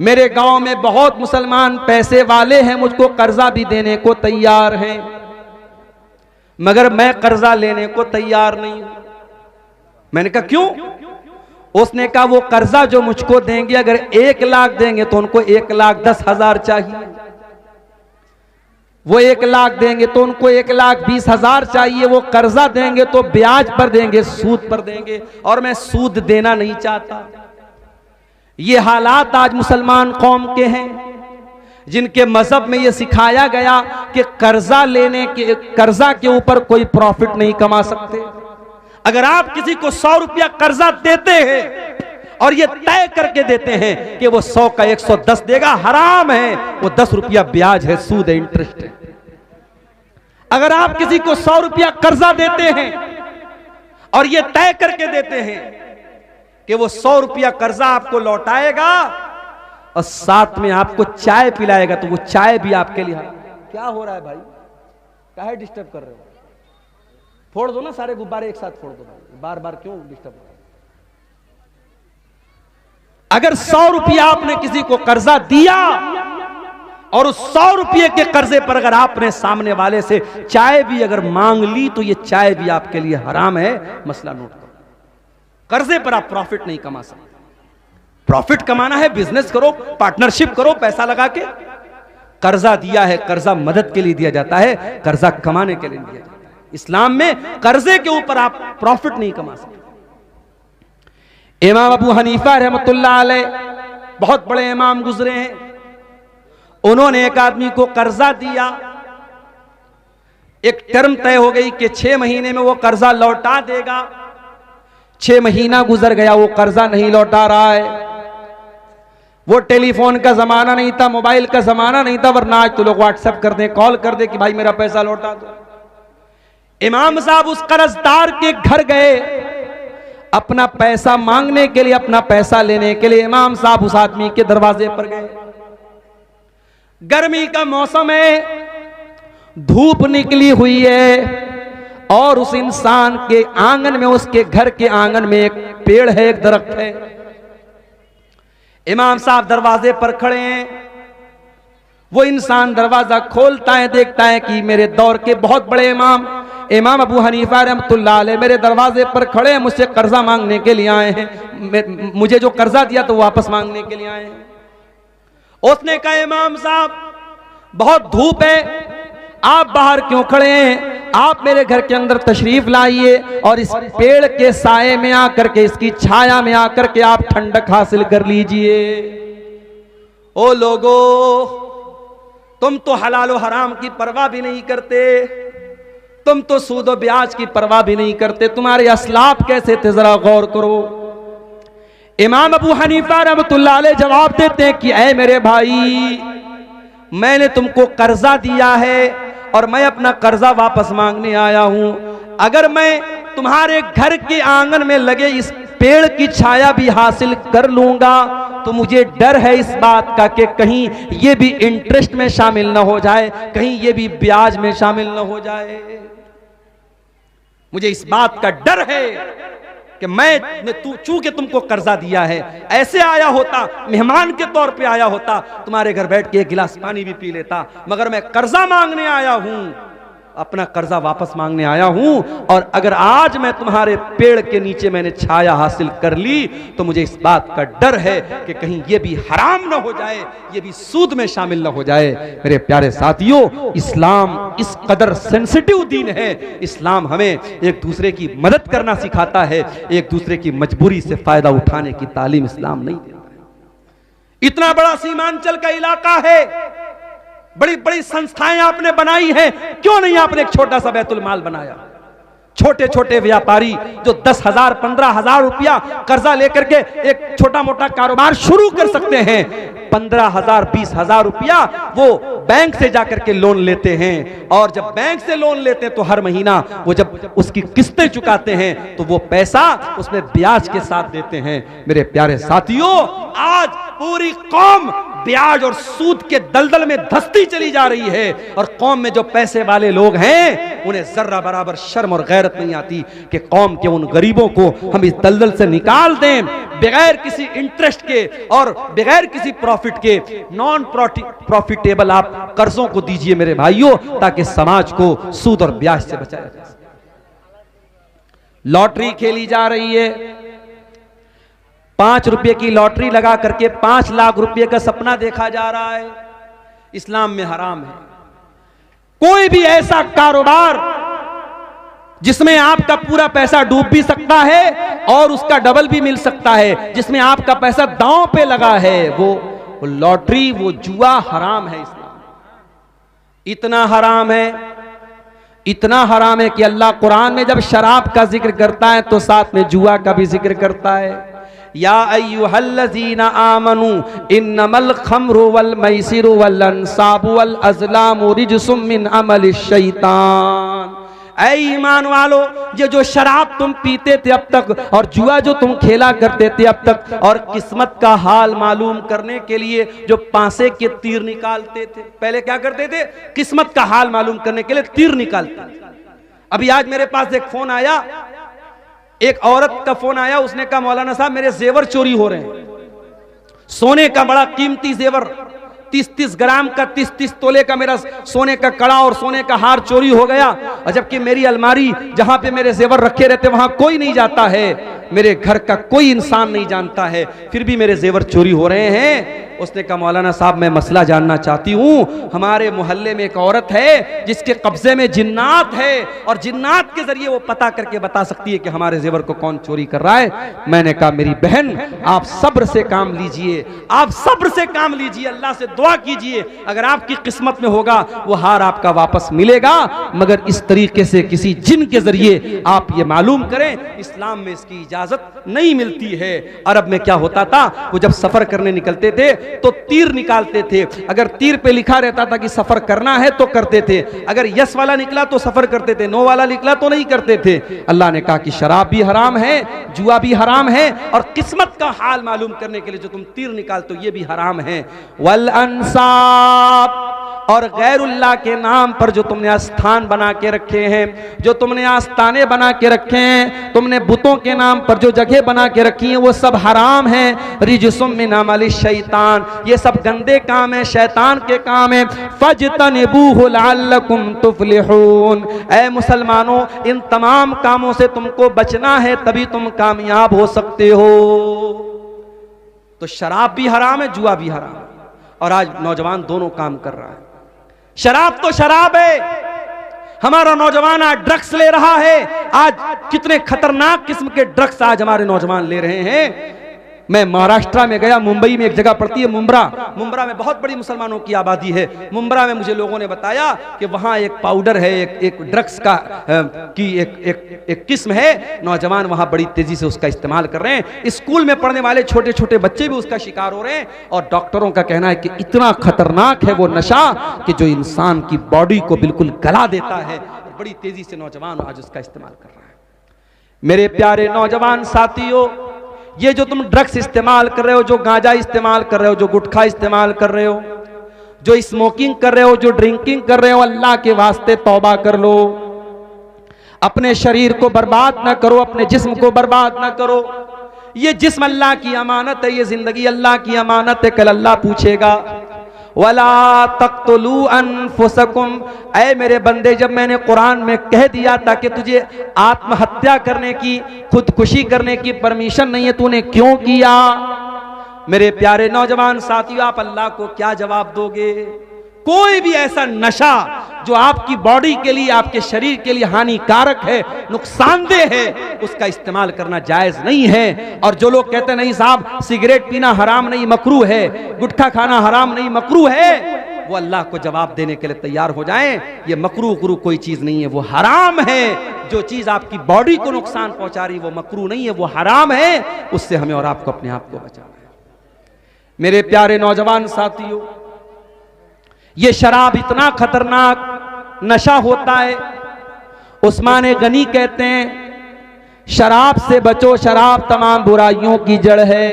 मेरे गांव में बहुत मुसलमान पैसे वाले हैं, मुझको कर्जा भी देने को तैयार हैं, मगर मैं कर्जा लेने को तैयार नहीं हूं। मैंने कहा, क्यों? उसने कहा, वो कर्जा जो मुझको देंगे, अगर 1 लाख देंगे तो उनको 1,10,000 चाहिए, वो 1 लाख देंगे तो उनको 1,20,000 चाहिए, वो कर्जा देंगे तो ब्याज पर देंगे, सूद पर देंगे, और मैं सूद देना नहीं चाहता। ये हालात आज मुसलमान कौम के हैं, जिनके मजहब में यह सिखाया गया कि कर्जा के ऊपर कोई प्रॉफिट नहीं कमा सकते। अगर आप किसी को 100 रुपया कर्जा देते हैं और ये तय करके देते हैं कि वो 100 का 110 देगा, हराम है, वो 10 रुपया ब्याज है, सूद है, इंटरेस्ट है। अगर आप किसी को 100 रुपया कर्जा देते हैं और ये तय करके देते हैं कि वो 100 रुपया कर्जा आपको लौटाएगा और साथ में आपको चाय पिलाएगा, तो वो चाय भी आपके लिए। क्या हो रहा है भाई, काहे डिस्टर्ब कर रहे हो? फोड़ दो ना सारे गुब्बारे एक साथ फोड़ दो, बार बार क्यों डिस्टर्ब? अगर 100 रुपया आपने किसी को कर्जा दिया और उस 100 रुपये के कर्जे पर अगर आपने सामने वाले से चाय भी अगर मांग ली तो ये चाय भी आपके लिए हराम है। मसला नोट करो, कर्जे पर आप प्रॉफिट नहीं कमा सकते। प्रॉफिट कमाना है, बिजनेस करो, पार्टनरशिप करो, पैसा लगा के। कर्जा दिया है, कर्जा मदद के लिए दिया जाता है, कर्जा कमाने के लिए दिया जाता है। इस्लाम में कर्जे के ऊपर आप प्रॉफिट नहीं कमा सकते। इमाम अबू हनीफा रहमतुल्लाह अलैह बहुत बड़े इमाम गुजरे हैं। उन्होंने एक आदमी को कर्जा दिया, एक टर्म तय हो गई कि 6 महीने में वो कर्जा लौटा देगा। 6 महीना गुजर गया, वो कर्जा नहीं लौटा रहा है। वो टेलीफोन का जमाना नहीं था, मोबाइल का जमाना नहीं था, वरना आज तो लोग व्हाट्सएप कर दे, कॉल कर दे कि भाई मेरा पैसा लौटा दो। इमाम साहब उस कर्जदार के घर गए अपना पैसा मांगने के लिए, अपना पैसा लेने के लिए। इमाम साहब उस आदमी के दरवाजे पर गए। गर्मी का मौसम है, धूप निकली हुई है और उस इंसान के आंगन में, उसके घर के आंगन में एक पेड़ है, एक दरख्त है। इमाम साहब दरवाजे पर खड़े हैं। वो इंसान दरवाजा खोलता है, देखता है कि मेरे दौर के बहुत बड़े इमाम अबू हनीफा रहमतुल्लाह अलैह मेरे दरवाजे पर खड़े हैं, मुझसे कर्जा मांगने के लिए आए हैं, मुझे जो कर्जा दिया तो वापस मांगने के लिए आए हैं। उसने कहा इमाम साहब बहुत धूप है, आप बाहर क्यों खड़े हैं, आप मेरे घर के अंदर तशरीफ लाइए और इस पेड़ के साए में आकर के, इसकी छाया में आकर के आप ठंडक हासिल कर लीजिए। ओ लोगो, तुम तो हलाल और हराम की परवाह भी नहीं करते, तुम तो सूद और ब्याज की परवाह भी नहीं करते, तुम्हारे असलाफ कैसे थे जरा गौर करो। इमाम अबू हनीफा रहमतुल्लाह अलैह जवाब देते हैं कि ऐ मेरे भाई, मैंने तुमको कर्जा दिया है और मैं अपना कर्जा वापस मांगने आया हूं। अगर मैं तुम्हारे घर के आंगन में लगे इस पेड़ की छाया भी हासिल कर लूंगा तो मुझे डर है इस बात का कि कहीं ये भी इंटरेस्ट में शामिल ना हो जाए, कहीं ये भी ब्याज में शामिल ना हो जाए। मुझे इस बात का डर है कि मैं चूंकि तुमको कर्जा दिया है, ऐसे आया होता, मेहमान के तौर पे आया होता, तुम्हारे घर बैठ के एक गिलास पानी भी पी लेता, मगर मैं कर्जा मांगने आया हूं, अपना कर्जा वापस मांगने आया हूं। और अगर आज मैं तुम्हारे पेड़ के नीचे मैंने छाया हासिल कर ली तो मुझे इस बात का डर है कि कहीं ये भी हराम ना हो जाए, ये भी सूद में शामिल ना हो जाए। मेरे प्यारे साथियों, इस्लाम इस कदर सेंसिटिव दीन है। इस्लाम हमें एक दूसरे की मदद करना सिखाता है, एक दूसरे की मजबूरी से फायदा उठाने की तालीम इस्लाम नहीं देता है। इतना बड़ा सीमांचल का इलाका है, बड़ी बड़ी संस्थाएं आपने बनाई हैं, क्यों नहीं आपने एक छोटा सा बैतुल माल बनाया? छोटे छोटे व्यापारी जो 10,000 15,000 रुपया कर्जा लेकर के एक छोटा मोटा कारोबार शुरू कर सकते हैं, 15,000 20,000 रुपया वो बैंक से जाकर के लोन लेते हैं, और जब बैंक से लोन लेते हैं तो हर महीना वो जब उसकी किस्तें चुकाते हैं तो वो पैसा उसमें ब्याज के साथ देते हैं। मेरे प्यारे साथियों, आज पूरी कौम ब्याज और सूद के दलदल में धंसती चली जा रही है, और कौम में जो पैसे वाले लोग हैं उन्हें जर्रा बराबर शर्म और गैरत नहीं आती कि कौम के उन गरीबों को हम इस दलदल से निकाल दें, बगैर किसी इंटरेस्ट के और बगैर किसी प्रॉफिट के। नॉन प्रॉफिटेबल आप कर्जों को दीजिए मेरे भाइयों, ताकि समाज को सूद और ब्याज से बचाया जा सके। लॉटरी खेली जा रही है, 5 रुपए की लॉटरी लगा करके 5 लाख रुपए का सपना देखा जा रहा है, इस्लाम में हराम है। कोई भी ऐसा कारोबार जिसमें आपका पूरा पैसा डूब भी सकता है और उसका डबल भी मिल सकता है, जिसमें आपका पैसा दांव पे लगा है, वो लॉटरी, वो जुआ हराम है। इस्लाम इतना हराम है, इतना हराम है कि अल्लाह कुरान में जब शराब का जिक्र करता है तो साथ में जुआ का भी जिक्र करता है। या अय्युहल्लज़ीना आमनू इन्नमल खम्रु वल मैसिरु वल अंसाबु वल अज़लामु रिज्सुम मिन अमलिश शैतान। ऐ ईमान वालो, ये जो शराब तुम पीते थे अब तक और जुआ जो तुम खेला करते थे अब तक, और किस्मत का हाल मालूम करने के लिए जो पांसे के तीर निकालते थे, पहले क्या करते थे? किस्मत का हाल मालूम करने के लिए तीर निकालते थे। अभी आज मेरे पास एक फोन आया, एक औरत का फोन आया, उसने कहा मौलाना साहब मेरे जेवर चोरी हो रहे हैं, सोने का बड़ा कीमती जेवर 30-30 ग्राम का 30-30 तोले का मेरा सोने का कड़ा और सोने का हार चोरी हो गया। और जबकि मेरी अलमारी जहां पे मेरे जेवर रखे रहते वहां कोई नहीं जाता है, मेरे घर का कोई इंसान नहीं जानता है, फिर भी मेरे जेवर चोरी हो रहे हैं। उसने कहा मौलाना साहब मैं मसला जानना चाहती हूँ, हमारे मोहल्ले में एक औरत है जिसके कब्जे में जिन्नात है और जिन्नात के जरिए वो पता करके बता सकती है कि हमारे जेवर को कौन चोरी कर रहा है। मैंने कहा मेरी बहन आप सब्र से काम लीजिए, आप सब्र से काम लीजिए, अल्लाह से दुआ कीजिए, अगर आपकी किस्मत में होगा वो हार आपका वापस मिलेगा, मगर इस तरीके से किसी जिन के जरिए आप ये मालूम करें, इस्लाम में इसकी इजाजत नहीं मिलती है। अरब में क्या होता था, वो जब सफर करने निकलते थे तो तीर निकालते थे, अगर तीर पे लिखा रहता था कि सफर करना है तो करते थे, अगर यस वाला निकला तो सफर करते थे, नो वाला निकला तो नहीं करते थे। अल्लाह ने कहा कि शराब भी हराम है, जुआ भी हराम है, और किस्मत का हाल मालूम करने के लिए जो तुम तीर निकालते हो ये भी हराम है। वल अंसाब, और गैरुल्लाह के नाम पर जो तुमने स्थान बना के रखे हैं, जो तुमने आस्थाने बना के रखे हैं, तुमने बुतों के नाम पर जो जगह बना के रखी हैं, वो सब हराम हैं। रिजसुम मिन अमलि शैतान, ये सब गंदे काम है, शैतान के काम है। फजतनिबूहु लअल्लकुम तुफलिहून, ऐ मुसलमानों इन तमाम कामों से तुमको बचना है, तभी तुम कामयाब हो सकते हो। तो शराब भी हराम है, जुआ भी हराम है, और आज नौजवान दोनों काम कर रहा है। शराब तो शराब है, हमारा नौजवान आज ड्रग्स ले रहा है। आज कितने खतरनाक किस्म के ड्रग्स आज हमारे नौजवान ले रहे हैं। मैं महाराष्ट्र में गया, मुंबई में एक जगह पड़ती है मुंब्रा, मुंब्रा में बहुत बड़ी मुसलमानों की आबादी है। मुंब्रा में मुझे लोगों ने बताया कि वहां एक पाउडर है, एक ड्रग्स का की एक किस्म है, नौजवान वहां बड़ी तेजी से उसका इस्तेमाल कर रहे हैं। स्कूल में पढ़ने वाले छोटे छोटे बच्चे भी उसका शिकार हो रहे हैं, और डॉक्टरों का कहना है कि इतना खतरनाक है वो नशा कि जो इंसान की बॉडी को बिल्कुल गला देता है। बड़ी तेजी से नौजवान आज उसका इस्तेमाल कर रहा है। मेरे प्यारे नौजवान साथियों, ये जो तुम ड्रग्स इस्तेमाल कर रहे हो, जो गांजा इस्तेमाल कर रहे हो, जो गुटखा इस्तेमाल कर रहे हो, जो स्मोकिंग कर रहे हो, जो ड्रिंकिंग कर रहे हो, अल्लाह के वास्ते तौबा कर लो। अपने शरीर को बर्बाद ना करो, अपने जिस्म को बर्बाद ना करो। ये जिस्म अल्लाह की अमानत है, ये जिंदगी अल्लाह की अमानत है, कल अल्लाह पूछेगा। वला तक़्तुलू अनफुसकुम, ऐ मेरे बंदे, जब मैंने कुरान में कह दिया था कि तुझे आत्महत्या करने की, खुदकुशी करने की परमिशन नहीं है, तूने क्यों किया? मेरे प्यारे नौजवान साथियों, आप अल्लाह को क्या जवाब दोगे? कोई भी ऐसा नशा जो आपकी बॉडी के लिए, आपके शरीर के लिए हानिकारक है, नुकसानदेह है, उसका इस्तेमाल करना जायज नहीं है। और जो लोग कहते हैं नहीं साहब सिगरेट पीना हराम नहीं मकरूह है, गुटखा खाना हराम नहीं मकरूह है, वो अल्लाह को जवाब देने के लिए तैयार हो जाएं। ये मकरूह कुरू कोई चीज नहीं है, वो हराम है। जो चीज आपकी बॉडी को नुकसान पहुंचा रही वो मकरूह नहीं है, वो हराम है। उससे हमें और आपको अपने आप को बचाना है। मेरे प्यारे नौजवान साथियों, ये शराब इतना खतरनाक नशा होता है। उस्मान गनी कहते हैं शराब से बचो, शराब तमाम बुराइयों की जड़ है।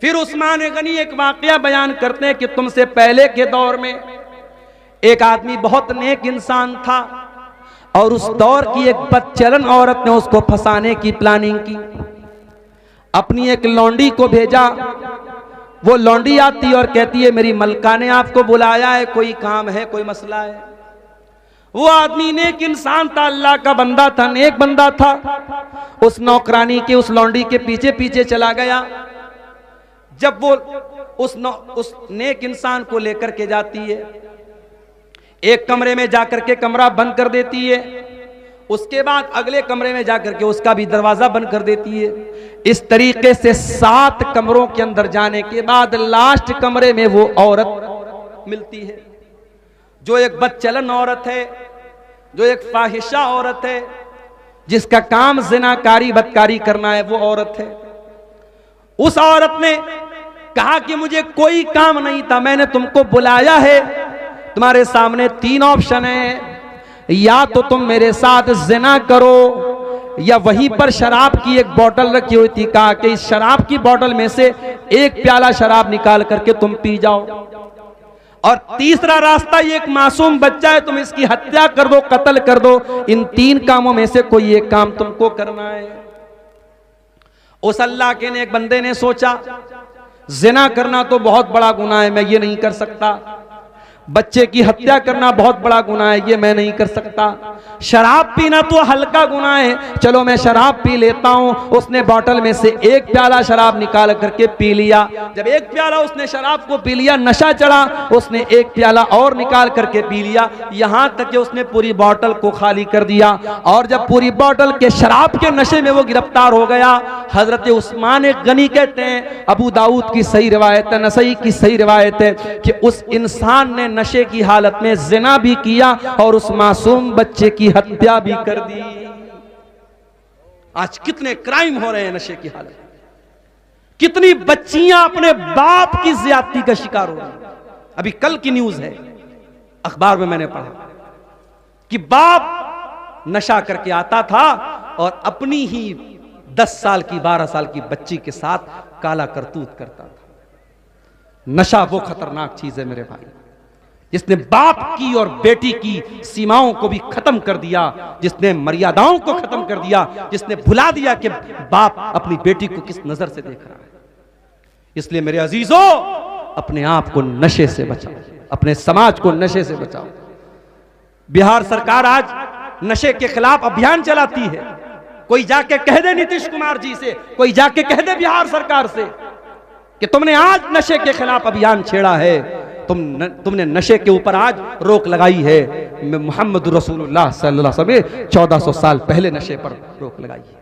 फिर उस्मान गनी एक वाकया बयान करते हैं कि तुमसे पहले के दौर में एक आदमी बहुत नेक इंसान था, और उस दौर की एक बदचलन औरत ने उसको फंसाने की प्लानिंग की। अपनी एक लौंडी को भेजा, वो लौंडी आती और कहती है मेरी मलका ने आपको बुलाया है, कोई काम है, कोई मसला है। वो आदमी नेक इंसान था, अल्लाह का बंदा था, नेक बंदा था। उस नौकरानी के, उस लौंडी के पीछे पीछे चला गया। जब वो उस नेक इंसान को लेकर के जाती है, एक कमरे में जाकर के कमरा बंद कर देती है, उसके बाद अगले कमरे में जाकर के उसका भी दरवाजा बंद कर देती है। इस तरीके से 7 कमरों के अंदर जाने के बाद लास्ट कमरे में वो औरत मिलती है, जो एक बदचलन औरत है, जो एक फाहिशा औरत है, जिसका काम ज़िनाकारी बदकारी करना है, वो औरत है। उस औरत ने कहा कि मुझे कोई काम नहीं था, मैंने तुमको बुलाया है, तुम्हारे सामने 3 ऑप्शन है, या तो तुम मेरे साथ ज़िना करो, या वहीं पर शराब की एक बोतल रखी हुई थी, कहा कि इस शराब की बोतल में से एक प्याला शराब निकाल करके तुम पी जाओ, और तीसरा रास्ता ये एक मासूम बच्चा है, तुम इसकी हत्या कर दो, कत्ल कर दो। इन 3 कामों में से कोई एक काम तुमको करना है। उस अल्लाह के नेक बंदे ने सोचा ज़िना करना तो बहुत बड़ा गुनाह है, मैं ये नहीं कर सकता। बच्चे की हत्या करना बहुत बड़ा गुनाह है, ये मैं नहीं कर सकता। शराब पीना तो हल्का गुनाह है, चलो मैं शराब पी लेता हूं। उसने बोतल में से एक प्याला शराब निकाल करके पी लिया। जब एक प्याला उसने शराब को पी लिया, नशा चढ़ा, उसने एक प्याला और निकाल करके पी लिया, यहां तक कि उसने पूरी बोतल को खाली कर दिया। और जब पूरी बोतल के शराब के नशे में वो गिरफ्तार हो गया, हजरत उस्मान गनी कहते हैं, अबू दाऊद की सही रिवायत है, नसई की सही रिवायत है, कि उस इंसान ने नशे की हालत में ज़िना भी किया और उस मासूम बच्चे की हत्या भी कर दी। आज कितने क्राइम हो रहे हैं नशे की हालत में, कितनी बच्चियां अपने बाप की ज्यादती का शिकार हो रही हैं। अभी कल की न्यूज है, अखबार में मैंने पढ़ा कि बाप नशा करके आता था और अपनी ही 10 साल की 12 साल की बच्ची के साथ काला करतूत करता था। नशा वो खतरनाक चीज है मेरे भाई। जिसने बाप की और बेटी की सीमाओं को भी खत्म कर दिया, जिसने मर्यादाओं को खत्म कर दिया, जिसने भुला दिया कि बाप अपनी बेटी को किस नजर से देख रहा है। इसलिए मेरे अजीजों, अपने आप को नशे से बचाओ, अपने समाज को नशे से बचाओ। बिहार सरकार आज नशे के खिलाफ अभियान चलाती है। कोई जाके कह दे नीतीश कुमार जी से, कोई जाके कह दे बिहार सरकार से कि तुमने आज नशे के खिलाफ अभियान छेड़ा है, तुमने नशे के ऊपर आज रोक लगाई है। मोहम्मद रसूलुल्लाह सल्लल्लाहु अलैहि वसल्लम 1400 साल पहले नशे पर रोक लगाई है।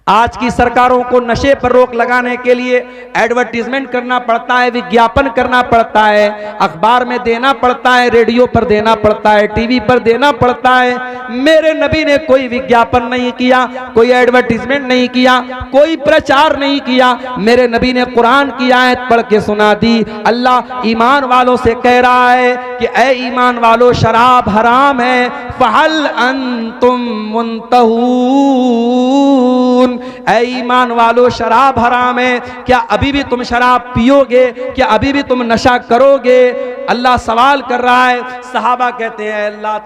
आज की सरकारों को नशे पर रोक लगाने के लिए एडवर्टीजमेंट करना पड़ता है, विज्ञापन करना पड़ता है, अखबार में देना पड़ता है, रेडियो पर देना पड़ता है, टीवी पर देना पड़ता है। मेरे नबी ने कोई विज्ञापन नहीं किया, कोई एडवर्टीजमेंट नहीं किया, कोई प्रचार नहीं किया। मेरे नबी ने कुरान की आयत पढ़ के सुना दी। अल्लाह ईमान वालों से कह रहा है कि ऐ ईमान वालों, शराब हराम है, फहल अंतुम मुंतहून। ऐ ईमान वालों, शराब हराम है, क्या अभी भी तुम शराब पियोगे? क्या अभी भी तुम नशा करोगे? अल्लाह सवाल कर रहा है। सहाबा कहते हैं अल्लाह,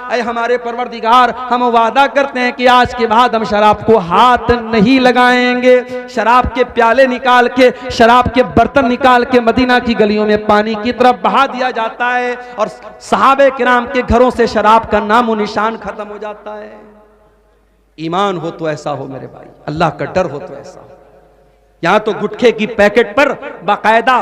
ऐ हमारे परवरदिगार, हम वादा करते हैं कि आज के बाद हम शराब को हाथ नहीं लगाएंगे। शराब के प्याले निकाल के, शराब के बर्तन निकाल के मदीना की गलियों में पानी की तरफ बहा दिया जाता है और सहाबे किराम के घरों से शराब का नामो निशान खत्म हो जाता है। ईमान हो तो ऐसा हो मेरे भाई, अल्लाह का डर हो तो ऐसा हो। यहां तो गुटखे की पैकेट पर बाकायदा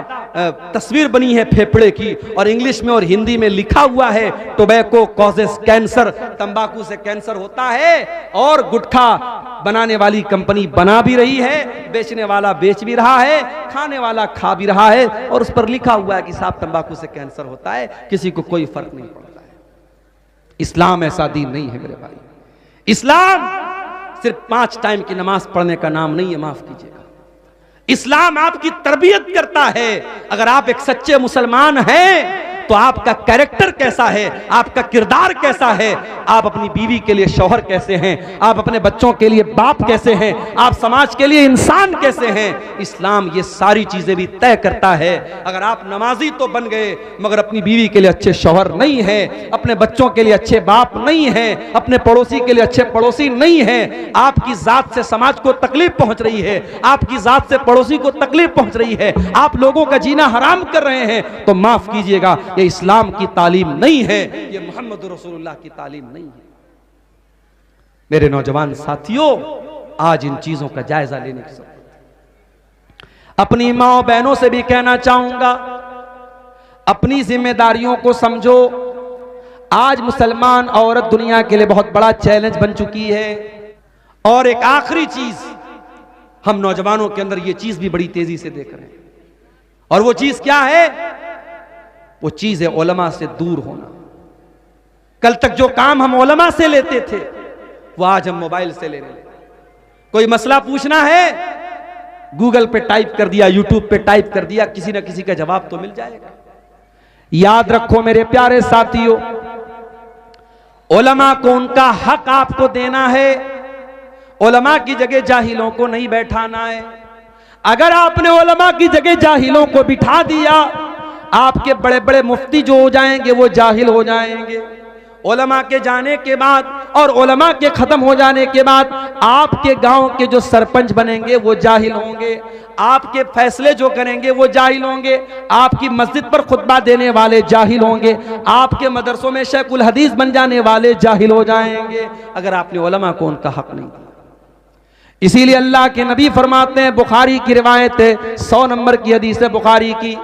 तस्वीर बनी है फेफड़े की, और इंग्लिश में और हिंदी में लिखा हुआ है टोबैको कॉजेस कैंसर, तंबाकू से कैंसर होता है। और गुटखा बनाने वाली कंपनी बना भी रही है, बेचने वाला बेच भी रहा है, खाने वाला खा भी रहा है, और उस पर लिखा हुआ है कि साहब तंबाकू से कैंसर होता है, किसी को कोई फर्क नहीं पड़ता है। इस्लाम ऐसा दीन नहीं है मेरे भाई। इस्लाम सिर्फ 5 टाइम की नमाज पढ़ने का नाम नहीं है, माफ कीजिएगा। इस्लाम आपकी तरबियत करता है। अगर आप एक सच्चे मुसलमान हैं तो आपका कैरेक्टर कैसा है, आपका किरदार कैसा है, आप अपनी बीवी के लिए शौहर कैसे हैं, आप अपने बच्चों के लिए बाप कैसे हैं, आप समाज के लिए इंसान कैसे हैं, इस्लाम ये सारी चीजें भी तय करता है। अगर आप नमाजी तो बन गए मगर अपनी बीवी के लिए अच्छे शौहर नहीं है, अपने बच्चों के लिए अच्छे बाप नहीं है, अपने पड़ोसी के लिए अच्छे पड़ोसी नहीं है, आपकी जात से समाज को तकलीफ पहुंच रही है, आपकी जात से पड़ोसी को तकलीफ पहुंच रही है, आप लोगों का जीना हराम कर रहे हैं, तो माफ कीजिएगा, ये इस्लाम की तालीम नहीं है, ये मोहम्मद रसूलुल्लाह की तालीम नहीं है। मेरे नौजवान साथियों, आज इन चीजों का जायजा लेने की जरूरत है। अपनी माओ बहनों से भी कहना चाहूंगा, अपनी जिम्मेदारियों को समझो। आज मुसलमान औरत दुनिया के लिए बहुत बड़ा चैलेंज बन चुकी है। और एक आखिरी चीज, हम नौजवानों के अंदर ये चीज भी बड़ी तेजी से देख रहे हैं, और वो चीज क्या है? वो चीज है उलमा से दूर होना। कल तक जो काम हम उलमा से लेते थे, वो आज हम मोबाइल से लेने लगे। कोई मसला पूछना है, गूगल पे टाइप कर दिया, यूट्यूब पे टाइप कर दिया, किसी ना किसी का जवाब तो मिल जाएगा। याद रखो मेरे प्यारे साथियों, उलमा को उनका हक आपको देना है। उलमा की जगह जाहिलों को नहीं बैठाना है। अगर आपने उलमा की जगह जाहिलों को बिठा दिया, आपके बड़े बड़े मुफ्ती जो हो जाएंगे वो जाहिल हो जाएंगे। उलमा के जाने के बाद और उलमा के खत्म हो जाने के बाद आपके गांव के जो सरपंच बनेंगे वो जाहिल होंगे, आपके फैसले जो करेंगे वो जाहिल होंगे, आपकी मस्जिद पर खुतबा देने वाले जाहिल होंगे, आपके मदरसों में शेखुल हदीस बन जाने वाले जाहिल हो जाएंगे, अगर आपने उलमा को उनका हक नहीं दिया। इसीलिए अल्लाह के नबी फरमाते हैं, बुखारी की रिवायत है, 100 नंबर की हदीस है बुखारी की,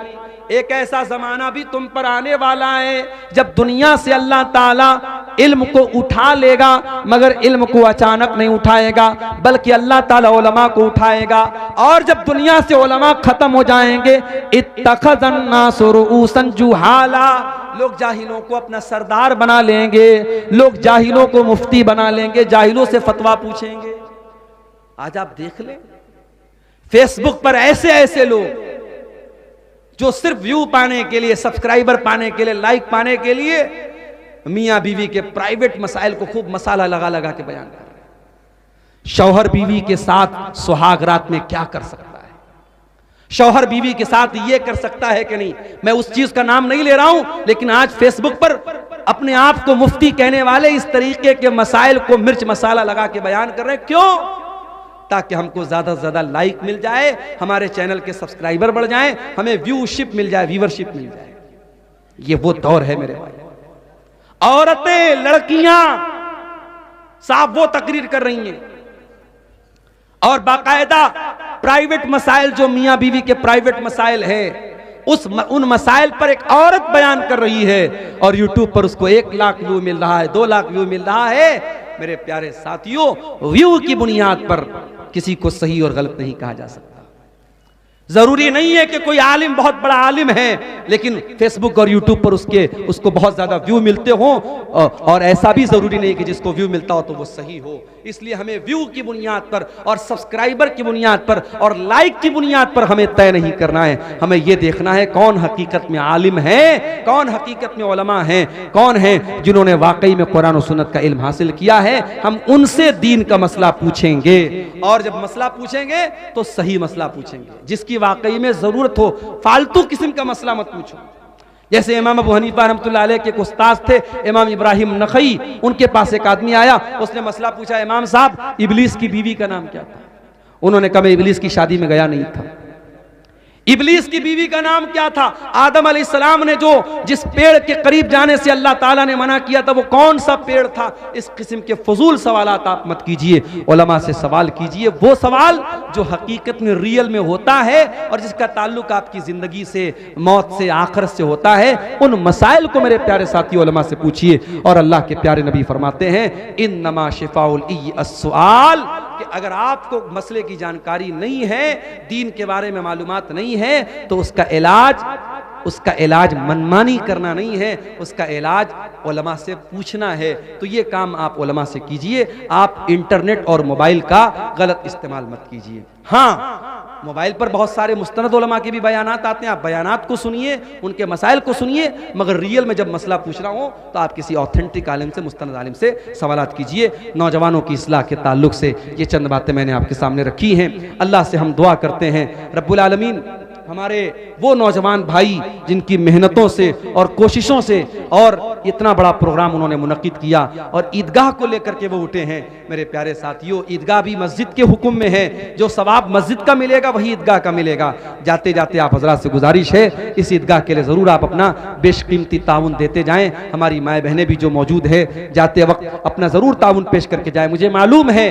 एक ऐसा जमाना भी तुम पर आने वाला है जब दुनिया से अल्लाह ताला इल्म को उठा लेगा, मगर इल्म को अचानक नहीं उठाएगा, बल्कि अल्लाह ताला उलमा को उठाएगा। और जब दुनिया से उलमा खत्म हो जाएंगे, इत्तखज़न्नासु रुऊसन जुहाला, लोग जाहिलों को अपना सरदार बना लेंगे, लोग जाहिलों को मुफ्ती बना लेंगे, जाहिलों से फतवा पूछेंगे। आज आप देख लें, फेसबुक पर ऐसे ऐसे लोग जो सिर्फ व्यू पाने के लिए, सब्सक्राइबर पाने के लिए, लाइक पाने के लिए मियां बीवी के प्राइवेट मसाइल को खूब मसाला लगा लगा के बयान कर रहे हैं। शौहर बीवी के साथ सुहाग रात में क्या कर सकता है, शौहर बीवी के साथ ये कर सकता है कि नहीं। मैं उस चीज का नाम नहीं ले रहा हूं, लेकिन आज फेसबुक पर अपने आप को मुफ्ती कहने वाले इस तरीके के मसाइल को मिर्च मसाला लगा के बयान कर रहे हैं। क्यों? ताकि हमको ज्यादा से ज्यादा लाइक मिल जाए, हमारे चैनल के सब्सक्राइबर बढ़ जाएं, हमें व्यूशिप मिल जाए, व्यूवरशिप मिल जाए। ये वो दौर है मेरे भाई। औरतें, लड़कियां साहब वो तकरीर कर रही हैं और बाकायदा प्राइवेट मसाइल जो मियां बीवी के प्राइवेट मसाइल है उन मसाइल पर एक औरत बयान कर रही है और यूट्यूब पर उसको 1 लाख व्यू मिल रहा है, 2 लाख व्यू मिल रहा है। मेरे प्यारे साथियों, व्यू की बुनियाद पर किसी को सही और गलत नहीं कहा जा सकता। जरूरी नहीं है कि कोई आलिम बहुत बड़ा आलिम है लेकिन फेसबुक और यूट्यूब पर उसको बहुत ज्यादा व्यू मिलते हो, और ऐसा भी जरूरी नहीं कि जिसको व्यू मिलता हो तो वो सही हो। इसलिए हमें व्यू की बुनियाद पर और सब्सक्राइबर की बुनियाद पर और लाइक की बुनियाद पर हमें तय नहीं करना है। हमें यह देखना है कौन हकीकत में आलिम है, कौन हकीकत में उलमा है, कौन है जिन्होंने वाकई में कुरान और सुन्नत का इल्म हासिल किया है। हम उनसे दीन का मसला पूछेंगे और जब मसला पूछेंगे तो सही मसला पूछेंगे, जिसकी वाकई में जरूरत हो। फालतू किस्म का मसला मत पूछो। जैसे इमाम अबू हनीफा रहमतुल्लाह अलैह के एक उस्ताद थे इमाम इब्राहिम नखई, उनके पास एक आदमी आया, उसने मसला पूछा, इमाम साहब इबलीस की बीवी का नाम क्या था? उन्होंने कहा मैं इबलीस की शादी में गया नहीं था। इबलीस की बीवी का नाम क्या था? आदम अलैहिस्सलाम ने जिस पेड़ के करीब जाने से अल्लाह ताला ने मना किया था वो कौन सा पेड़ था? इस किस्म के फजूल सवालात आप मत कीजिए, उलमा से सवाल कीजिए, वो सवाल जो हकीकत में रियल में होता है और जिसका ताल्लुक आपकी जिंदगी से, मौत से, आखिरत से होता है। उन मसाइल को मेरे प्यारे साथी उलमा से पूछिए। और अल्लाह के प्यारे नबी फरमाते हैं इन्नमा शिफाउल अस्सुआल, कि अगर आपको मसले की जानकारी नहीं है, दीन के बारे में मालूमात नहीं है, तो उसका इलाज मनमानी करना नहीं है, उसका इलाज उलमा से पूछना है। तो ये काम आप उलमा से कीजिए। आप इंटरनेट और मोबाइल का गलत इस्तेमाल मत कीजिए। हाँ, मोबाइल पर बहुत सारे मुस्तनद उलमा के भी बयानात आते हैं, आप बयानात को सुनिए, उनके मसाइल को सुनिए, मगर रियल में जब मसला पूछ रहा हो तो आप किसी ऑथेंटिक आलिम से, मुस्तनद आलिम से सवालात कीजिए। नौजवानों की इस्लाह के ताल्लुक से ये चंद बातें मैंने आपके सामने रखी हैं। अल्लाह से हम दुआ करते हैं रब्बुल आलमीन हमारे वो नौजवान भाई जिनकी मेहनतों से और कोशिशों से और इतना बड़ा प्रोग्राम उन्होंने मुनक्किद किया और ईदगाह को लेकर के वो उठे हैं। मेरे प्यारे साथियों, ईदगाह भी मस्जिद के हुक्म में है, जो सवाब मस्जिद का मिलेगा वही ईदगाह का मिलेगा। जाते जाते आप हजरात से गुजारिश है, इस ईदगाह के लिए जरूर आप अपना बेशकीमती ताउन देते जाएं। हमारी माए बहनें भी जो मौजूद है, जाते वक्त अपना जरूर ताउन पेश करके जाए। मुझे मालूम है